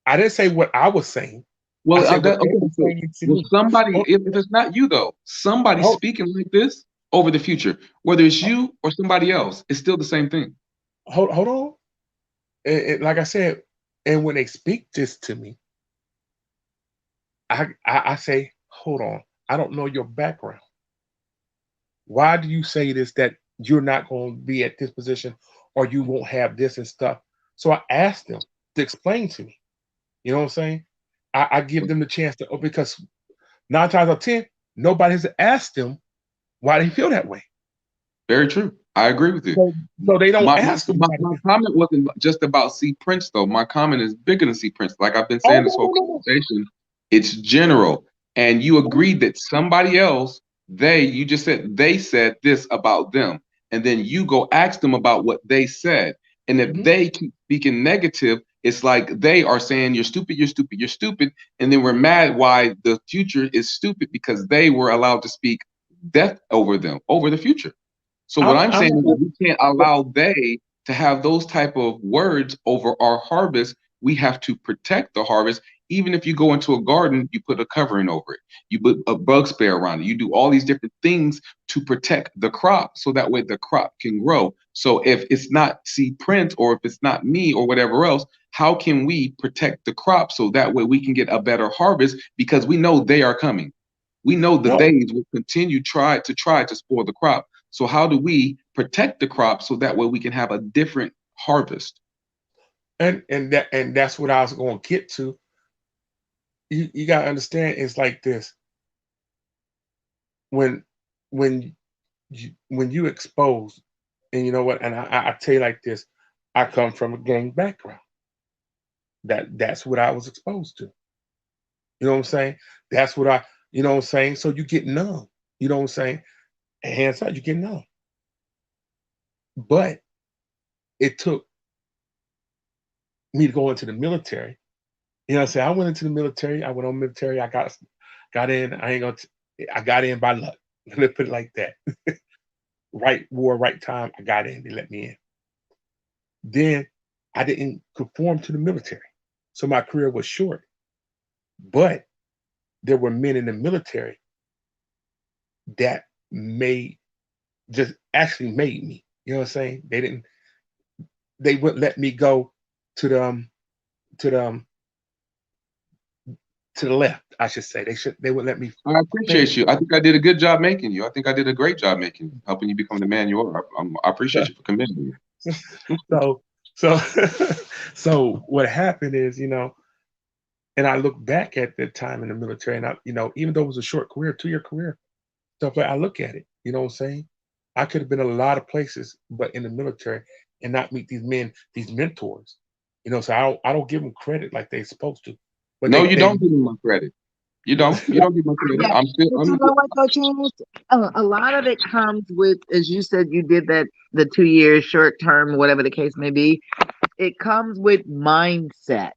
I didn't say what I was saying. I Well, said what they okay, were so saying to well, me. somebody, Hold, if it's not you though, somebody hold, speaking like this over the future, whether it's you or somebody else, it's still the same thing. hold on. Like I said, and when they speak this to me, I say, hold on. I don't know your background. Why do you say this that you're not going to be at this position or you won't have this and stuff? So I asked them to explain to me. You know what I'm saying? I give them the chance to, because 9 times out of 10, nobody has asked them why they feel that way. Very true. I agree with you. So, so they don't My, my, ask them my, why they my feel. comment wasn't just about C Prince though. My comment is bigger than C Prince. Like I've been Oh, saying this no, whole no, no, conversation, it's general. And you no. agreed that somebody else, you just said they said this about them. And then you go ask them about what they said. And if Mhm. they keep speaking negative, it's like they are saying you're stupid, you're stupid, you're stupid. And then we're mad why the future is stupid because they were allowed to speak death over them, over the future. So what I'm I'm saying is not, that we can't allow they to have those type of words over our harvest. We have to protect the harvest. Even if you go into a garden, you put a covering over it. You put a bug spray around it. You do all these different things to protect the crop so that way the crop can grow. So if it's not seed print or if it's not me or whatever else, how can we protect the crop so that way we can get a better harvest because we know they are coming. We know the no, days will continue try to spoil the crop. So how do we protect the crop so that way we can have a different harvest? and that's what I was going to get to. You got to understand. It's like this when when when you expose, and you know what, and I tell you like this, I come from a gang background. That's what I was exposed to. You know what I'm saying? That's what I, you know what I'm saying? So you get numb. You know what I'm saying? Hands out, you get numb. But it took me to go into the military. You know what I'm saying? I went into the military. I went on military. I got in. I ain't gonna. I got in by luck. Let's put it like that. Right war, right time. I got in. They let me in. Then I didn't conform to the military, so my career was short. But there were men in the military that made just actually made me. You know what I'm saying? They didn't. They wouldn't let me go to the to the to the left. I should say they should. They wouldn't let me I finish. appreciate you. I think I did a good job making you. I think I did a great job making you, helping you become the man you are. I appreciate you for committing you. So so so what happened is, and I look back at that time in the military, and even though it was a short career, 2-year career, stuff like I look at it. You know what I'm saying? I could have been a lot of places, but in the military and not meet these men, these mentors. So I don't give them credit like they're supposed to. But No, you they don't give me my credit. You don't. You don't give my credit. Yeah, but you know what though, Chance? A lot of it comes with, as you said, you did that the 2 years, short term, whatever the case may be. It comes with mindset.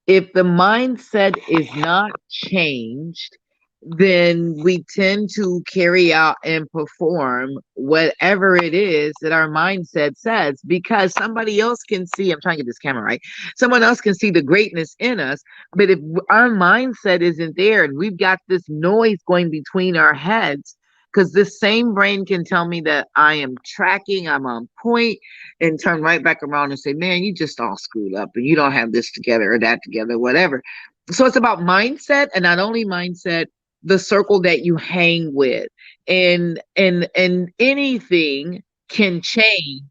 If the mindset is not changed, then we tend to carry out and perform whatever it is that our mindset says, because somebody else can see. I'm trying to get this camera right. Someone else can see the greatness in us, but if our mindset isn't there and we've got this noise going between our heads, because this same brain can tell me that I am tracking, I'm on point, and turn right back around and say, man, you just all screwed up and you don't have this together or that together, whatever. So it's about mindset, and not only mindset, the circle that you hang with. And anything can change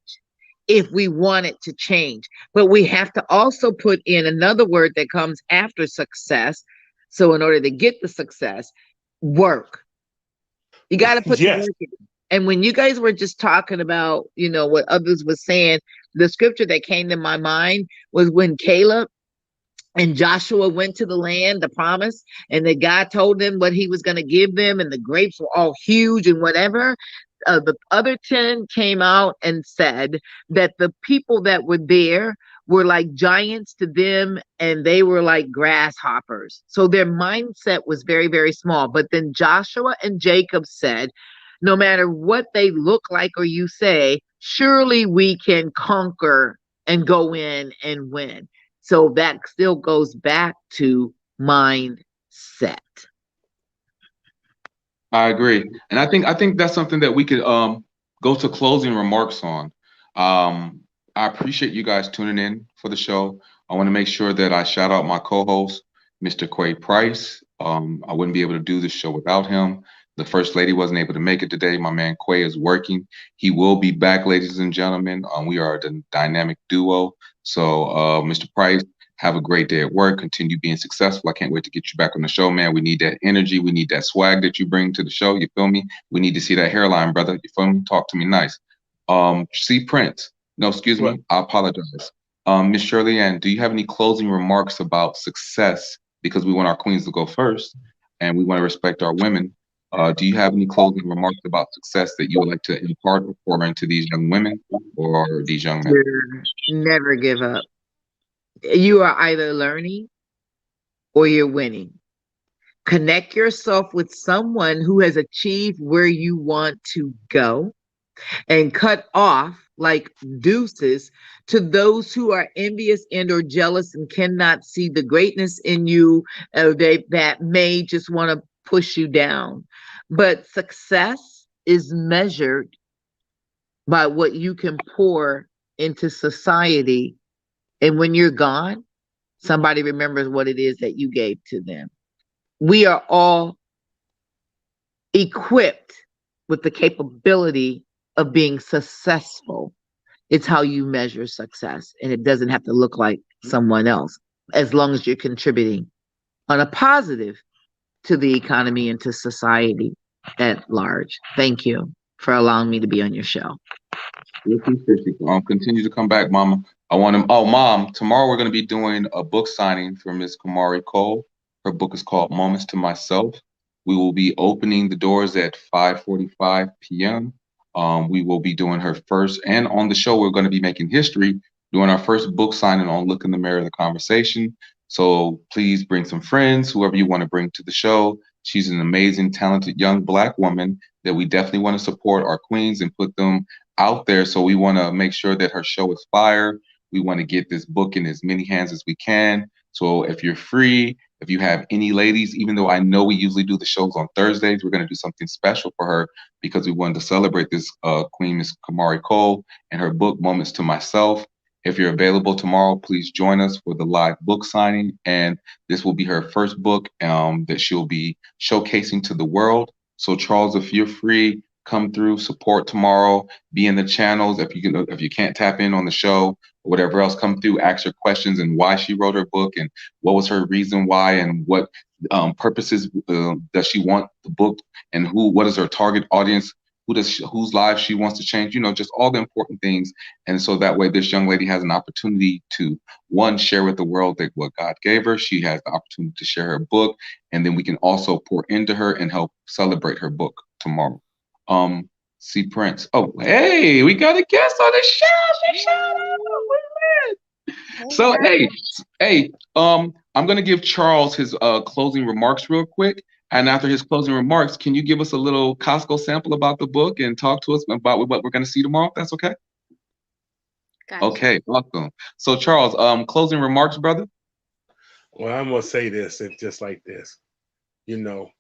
if we want it to change. But we have to also put in another word that comes after success. So in order to get the success, work. You got to put the Yes. work in. And when you guys were just talking about, what others were saying, the scripture that came to my mind was when Caleb and Joshua went to the land, the promise, and that God told them what he was going to give them, and the grapes were all huge and whatever. The other 10 came out and said that the people that were there were like giants to them, and they were like grasshoppers. So their mindset was very, very small. But then Joshua and Jacob said, no matter what they look like or you say, surely we can conquer and go in and win. So that still goes back to mindset. I agree, and I think that's something that we could go to closing remarks on. I appreciate you guys tuning in for the show. I want to make sure that I shout out my co-host, Mr. Quay Price. I wouldn't be able to do this show without him. The first lady wasn't able to make it today. My man Quay is working. He will be back, ladies and gentlemen. We are the dynamic duo. So, Mr. Price, have a great day at work. Continue being successful. I can't wait to get you back on the show, man. We need that energy. We need that swag that you bring to the show. You feel me? We need to see that hairline, brother. You feel me? Talk to me nice. C Prince. No, excuse What? me. I apologize. Miss Shirley Ann, do you have any closing remarks about success? Because we want our queens to go first and we want to respect our women. Do you have any closing remarks about success that you would like to impart or pour into these young women or these young men? Never give up. You are either learning or you're winning. Connect yourself with someone who has achieved where you want to go, and cut off like deuces to those who are envious and or jealous and cannot see the greatness in you, that may just want to push you down. But success is measured by what you can pour into society, and when you're gone, somebody remembers what it is that you gave to them. We are all equipped with the capability of being successful. It's how you measure success, and it doesn't have to look like someone else, as long as you're contributing on a positive to the economy and to society at large. Thank you for allowing me to be on your show. We appreciate you. Continue to come back, Mama. I want to. Oh, Mom, tomorrow we're going to be doing a book signing for Miss Kamari Cole. Her book is called Moments to Myself. We will be opening the doors at 5:45 p.m. We will be doing her first, and on the show we're going to be making history, doing our first book signing on Look in the Mirror, the Conversation. So please bring some friends, whoever you want to bring to the show. She's an amazing, talented young Black woman that we definitely want to support our queens and put them out there. So we want to make sure that her show is fire. We want to get this book in as many hands as we can. So if you're free, if you have any ladies, even though I know we usually do the shows on Thursdays, we're going to do something special for her because we wanted to celebrate this Queen, Miss Kamari Cole, and her book, Moments to Myself. If you're available tomorrow, please join us for the live book signing. And this will be her first book that she'll be showcasing to the world. So Charles, if you're free, come through, support tomorrow, be in the channels. If you can't tap in on the show or whatever else, come through, ask her questions and why she wrote her book and what was her reason why and what purposes does she want the book and what is her target audience, whose lives she wants to change, just all the important things. And so that way this young lady has an opportunity to, one, share with the world that what God gave her. She has the opportunity to share her book, and then we can also pour into her and help celebrate her book tomorrow. C Prince. Oh, hey, we got a guest on the show. Shout out. So hey, I'm gonna give Charles his closing remarks real quick, And after his closing remarks, can you give us a little Costco sample about the book and talk to us about what we're going to see tomorrow? If that's okay. Gotcha. Okay, awesome. So Charles, closing remarks, brother. Well, I'm gonna say this, it's just like this. You know,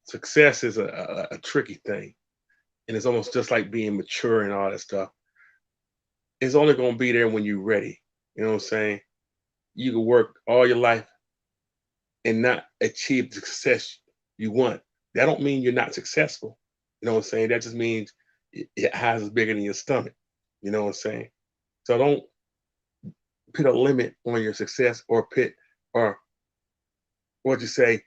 success is a tricky thing, and it's almost just like being mature and all that stuff. It's only gonna be there when you're ready. You know what I'm saying? You can work all your life and not achieve the success you want. That don't mean you're not successful. You know what I'm saying? That just means your eyes is bigger than your stomach. You know what I'm saying? So don't put a limit on your success or what you say,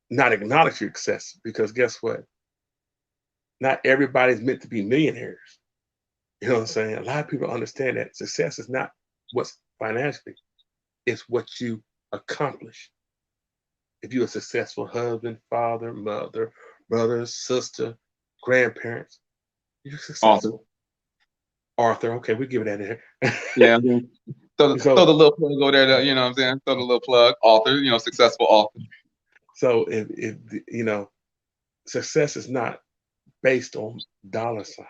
not acknowledge your success, because guess what? Not everybody's meant to be millionaires. You know what I'm saying? A lot of people understand that success is not what's financially, it's what you accomplish. If you're a successful husband, father, mother, brother, sister, grandparents, you're Awesome. successful. Arthur, okay, we give it that there. Yeah. Throw So, the little plug over there. You know what I'm saying? Throw the little plug. Author. You know, successful author. so if you know, success is not based on dollar signs.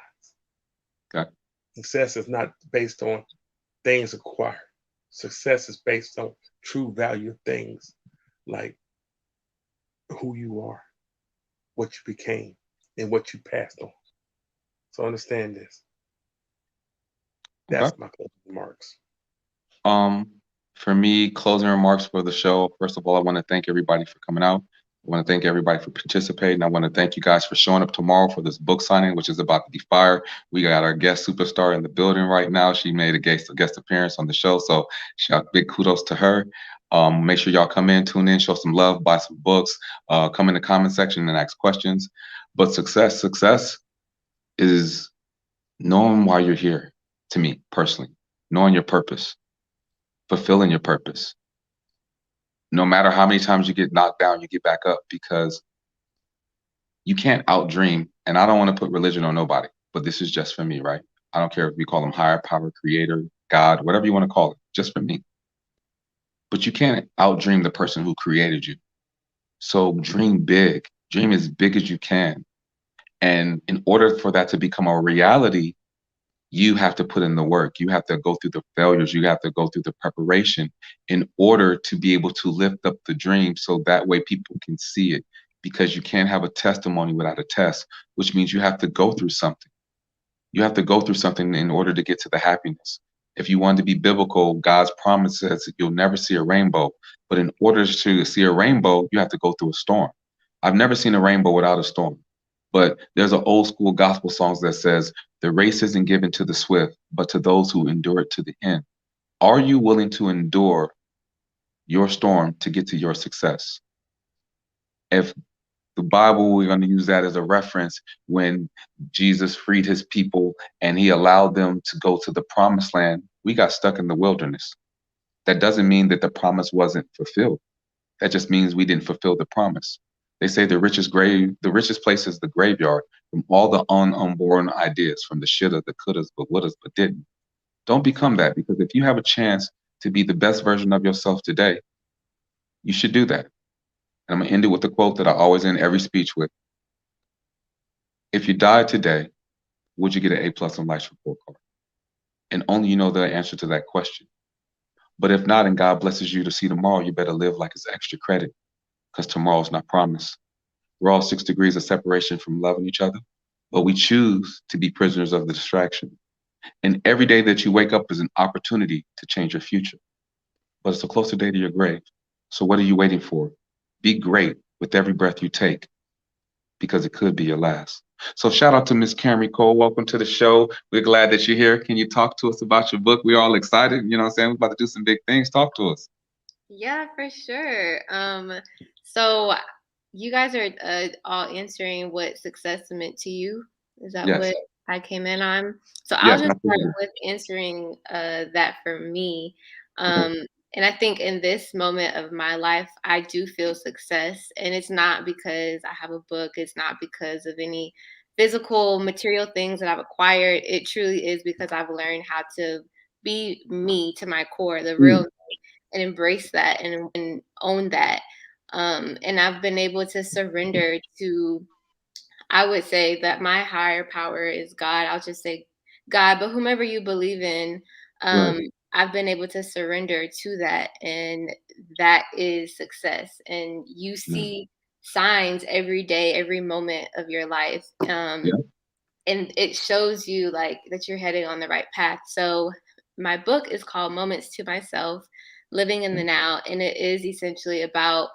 Okay. Success is not based on things acquired. Success is based on true value things like who you are, what you became, and what you passed on. So understand this. That's Okay. my closing remarks. For me, closing remarks for the show. First of all, I want to thank everybody for coming out. I want to thank everybody for participating. I want to thank you guys for showing up tomorrow for this book signing, which is about to be fire. We got our guest superstar in the building right now. She made a guest appearance on the show, so big kudos to her. Make sure y'all come in, tune in, show some love, buy some books, come in the comment section and ask questions. But success is knowing why you're here. To me personally, knowing your purpose, fulfilling your purpose. No matter how many times you get knocked down, you get back up, because you can't outdream. And I don't want to put religion on nobody, but this is just for me, right? I don't care if we call them higher power, creator, God, whatever you want to call it, just for me. But you can't outdream the person who created you. So dream big, dream as big as you can. And in order for that to become a reality, you have to put in the work. You have to go through the failures. You have to go through the preparation in order to be able to lift up the dream, so that way people can see it. Because you can't have a testimony without a test, which means you have to go through something. You have to go through something in order to get to the happiness. If you want to be biblical, God's promise says that you'll never see a rainbow. But in order to see a rainbow, you have to go through a storm. I've never seen a rainbow without a storm. But there's an old school gospel song that says, the race isn't given to the swift, but to those who endure it to the end. Are you willing to endure your storm to get to your success? If the Bible, we're going to use that as a reference when Jesus freed his people and he allowed them to go to the promised land. We got stuck in the wilderness. That doesn't mean that the promise wasn't fulfilled. That just means we didn't fulfill the promise. They say the richest place is the graveyard, from all the unborn ideas, from the shoulda, the couldas, but wouldas, but didn't. Don't become that, because if you have a chance to be the best version of yourself today, you should do that. And I'm gonna end it with a quote that I always end every speech with. If you died today, would you get an A+ on life's report card? And only you know the answer to that question. But if not, and God blesses you to see tomorrow, you better live like it's extra credit, because tomorrow's not promised. We're all 6 degrees of separation from loving each other, but we choose to be prisoners of the distraction. And every day that you wake up is an opportunity to change your future. But it's a closer day to your grave. So what are you waiting for? Be great with every breath you take, because it could be your last. So shout out to Miss Camry Cole. Welcome to the show. We're glad that you're here. Can you talk to us about your book? We're all excited. You know what I'm saying? We're about to do some big things. Talk to us. Yeah, for sure. So you guys are all answering what success meant to you. Is that Yes. what I came in on? So I'll Yes, just start absolutely. with answering that for me. And I think in this moment of my life, I do feel success. And it's not because I have a book. It's not because of any physical, material things that I've acquired. It truly is because I've learned how to be me to my core, the real me, and embrace that and own that. And I've been able to surrender to, I would say that my higher power is God. I'll just say God, but whomever you believe in, Right. I've been able to surrender to that. And that is success. And you Yeah. see signs every day, every moment of your life. Yeah. And it shows you like that you're heading on the right path. So my book is called Moments to Myself, Living in the Now. And it is essentially about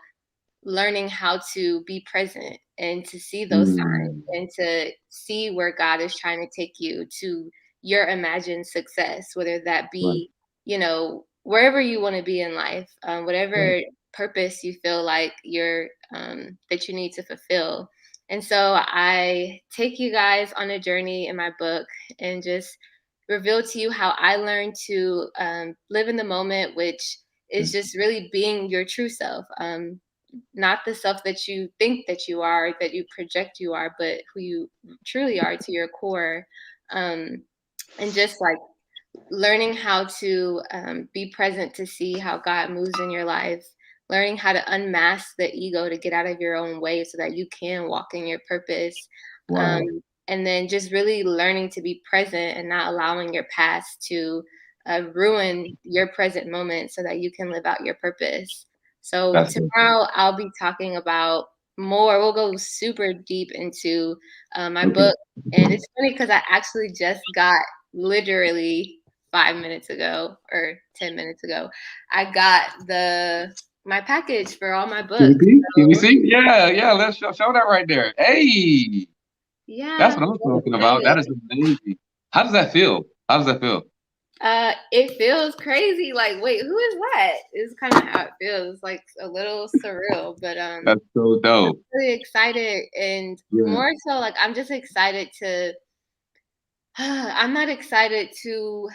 learning how to be present and to see those signs Mm. and to see where God is trying to take you to your imagined success, whether that Right. be, wherever you want to be in life, Right. whatever purpose you feel like that you need to fulfill. And so I take you guys on a journey in my book and just reveal to you how I learned to live in the moment, which is just really being your true self. Not the self that you think that you are, that you project you are, but who you truly are to your core. Um, and just like learning how to be present to see how God moves in your life, learning how to unmask the ego to get out of your own way so that you can walk in your purpose. Um, Wow. and then just really learning to be present and not allowing your past to ruin your present moment so that you can live out your purpose. So That's it. tomorrow I'll be talking about more. We'll go super deep into my Okay. book. And it's funny because I actually just got literally 5 minutes ago or 10 minutes ago, I got my package for all my Can we books. see? Can we So see? Yeah, yeah. Let's show that right there. Hey, that's yeah, what I'm I'm talking about. excited. That is amazing. How does that feel? How does that feel? It feels crazy. Like, wait, who is that? It's kind of how it feels. Like a little surreal, but That's so dope. really excited and Yeah. more so like I'm just excited to. I'm not excited to.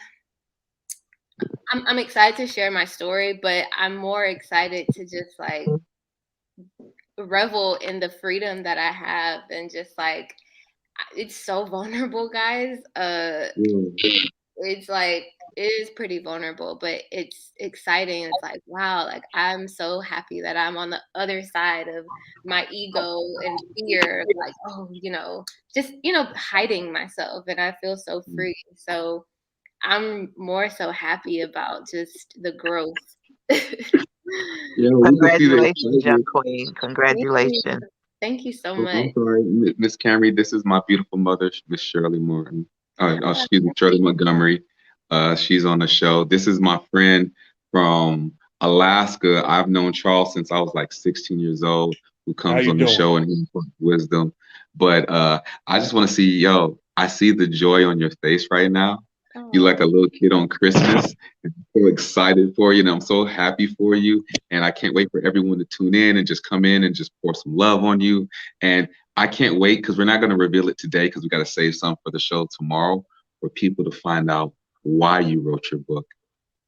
I'm excited to share my story, but I'm more excited to just like revel in the freedom that I have and just like it's so vulnerable, guys. Yeah. It's like it is pretty vulnerable, but it's exciting. It's like wow, like I'm so happy that I'm on the other side of my ego and fear, like oh, just hiding myself, and I feel so free. So I'm more so happy about just the growth. Yeah, we can see the Congratulations, young excitement. queen. Thank you. Congratulations. Thank you so Oh, much. I'm sorry, Miss Camry. This is my beautiful mother, Miss Shirley Morton. Yeah. Excuse me, Shirley Montgomery. She's on the show. This is my friend from Alaska. I've known Charles since I was like 16 years old, who How comes you on the doing? show and he imparts wisdom. But I just want to see, yo, I see the joy on your face right now. You Oh, like a little kid on Christmas. I'm so excited for you, and I'm so happy for you. And I can't wait for everyone to tune in and just come in and just pour some love on you. And I can't wait because we're not going to reveal it today because we got to save some for the show tomorrow for people to find out why you wrote your book,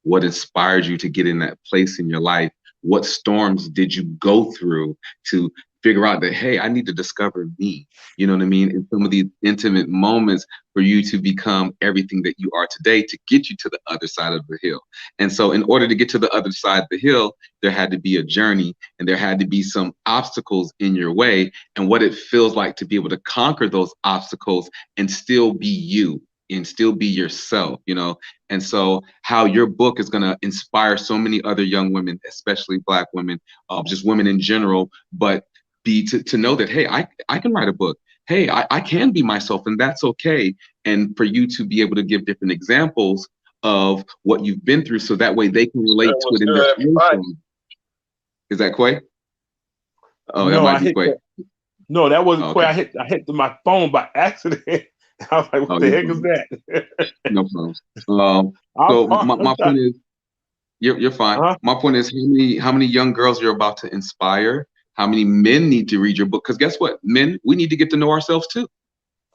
what inspired you to get in that place in your life, what storms did you go through to figure out that, hey, I need to discover me, you know what I mean? In some of these intimate moments for you to become everything that you are today to get you to the other side of the hill. And so in order to get to the other side of the hill, there had to be a journey and there had to be some obstacles in your way and what it feels like to be able to conquer those obstacles and still be you and still be yourself, and so how your book is going to inspire so many other young women, especially Black women, just women in general, but be to know that, hey, I can write a book. Hey, I can be myself and that's okay. And for you to be able to give different examples of what you've been through so that way they can relate to it in their own form. Is that Quay? Oh, that No, might I be hit Quay. that. No, that wasn't Oh, Quay. okay. I hit my phone by accident. I was like, Oh, what the no heck is problem. that? No problem. I'm So fine. my point is, you're fine. Huh? My point is how many young girls you're about to inspire, how many men need to read your book. Because guess what? Men, we need to get to know ourselves too.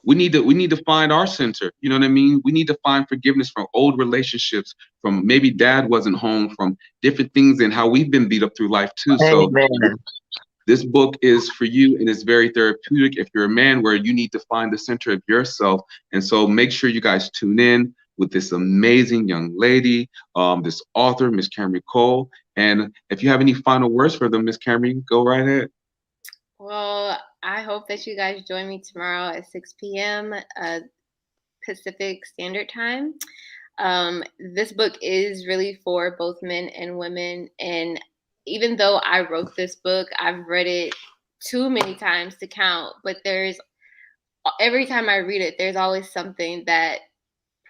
We need to find our center. You know what I mean? We need to find forgiveness from old relationships, from maybe dad wasn't home, from different things and how we've been beat up through life too. So Amen. this book is for you and it's very therapeutic if you're a man where you need to find the center of yourself. And so make sure you guys tune in with this amazing young lady, this author, Miss Camry Cole. And if you have any final words for them, Miss Cameron, go right ahead. Well, I hope that you guys join me tomorrow at 6 p.m. Pacific Standard Time. This book is really for both men and women. And even though I wrote this book, I've read it too many times to count. But every time I read it, there's always something that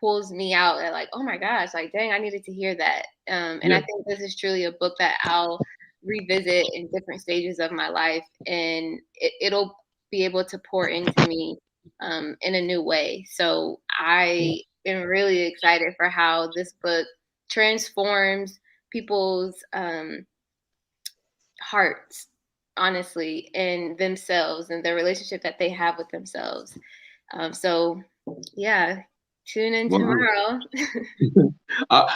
pulls me out at like, oh my gosh, like, dang, I needed to hear that. And I think this is truly a book that I'll revisit in different stages of my life, and it'll be able to pour into me in a new way. So I am really excited for how this book transforms people's hearts, honestly, and themselves and the relationship that they have with themselves. So yeah, tune in tomorrow.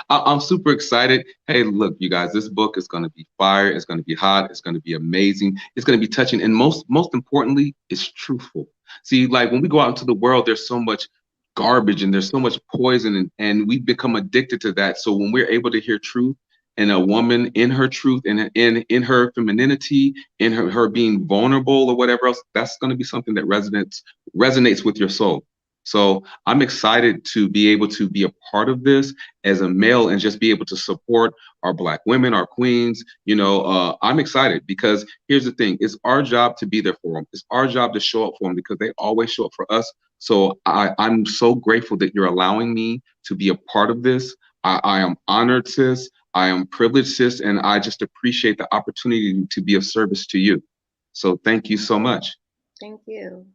I'm super excited. Hey, look, you guys, this book is going to be fire. It's going to be hot. It's going to be amazing. It's going to be touching. And most importantly, it's truthful. See, like when we go out into the world, there's so much garbage and there's so much poison, and we've become addicted to that. So when we're able to hear truth and a woman in her truth and in her femininity, in her being vulnerable or whatever else, that's going to be something that resonates with your soul. So I'm excited to be able to be a part of this as a male and just be able to support our Black women, our queens. I'm excited because here's the thing. It's our job to be there for them. It's our job to show up for them because they always show up for us. So I'm so grateful that you're allowing me to be a part of this. I am honored, sis. I am privileged, sis. And I just appreciate the opportunity to be of service to you. So thank you so much. Thank you.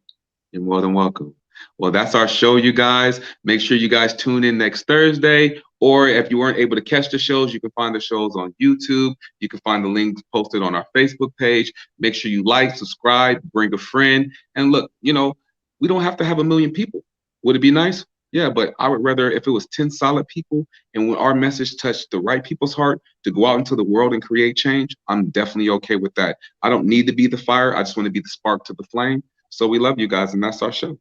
You're more than welcome. Well, that's our show, you guys. Make sure you guys tune in next Thursday. Or if you weren't able to catch the shows, you can find the shows on YouTube. You can find the links posted on our Facebook page. Make sure you like, subscribe, bring a friend. And look, we don't have to have 1 million people. Would it be nice? Yeah, but I would rather if it was 10 solid people and when our message touched the right people's heart to go out into the world and create change, I'm definitely okay with that. I don't need to be the fire. I just want to be the spark to the flame. So we love you guys, and that's our show.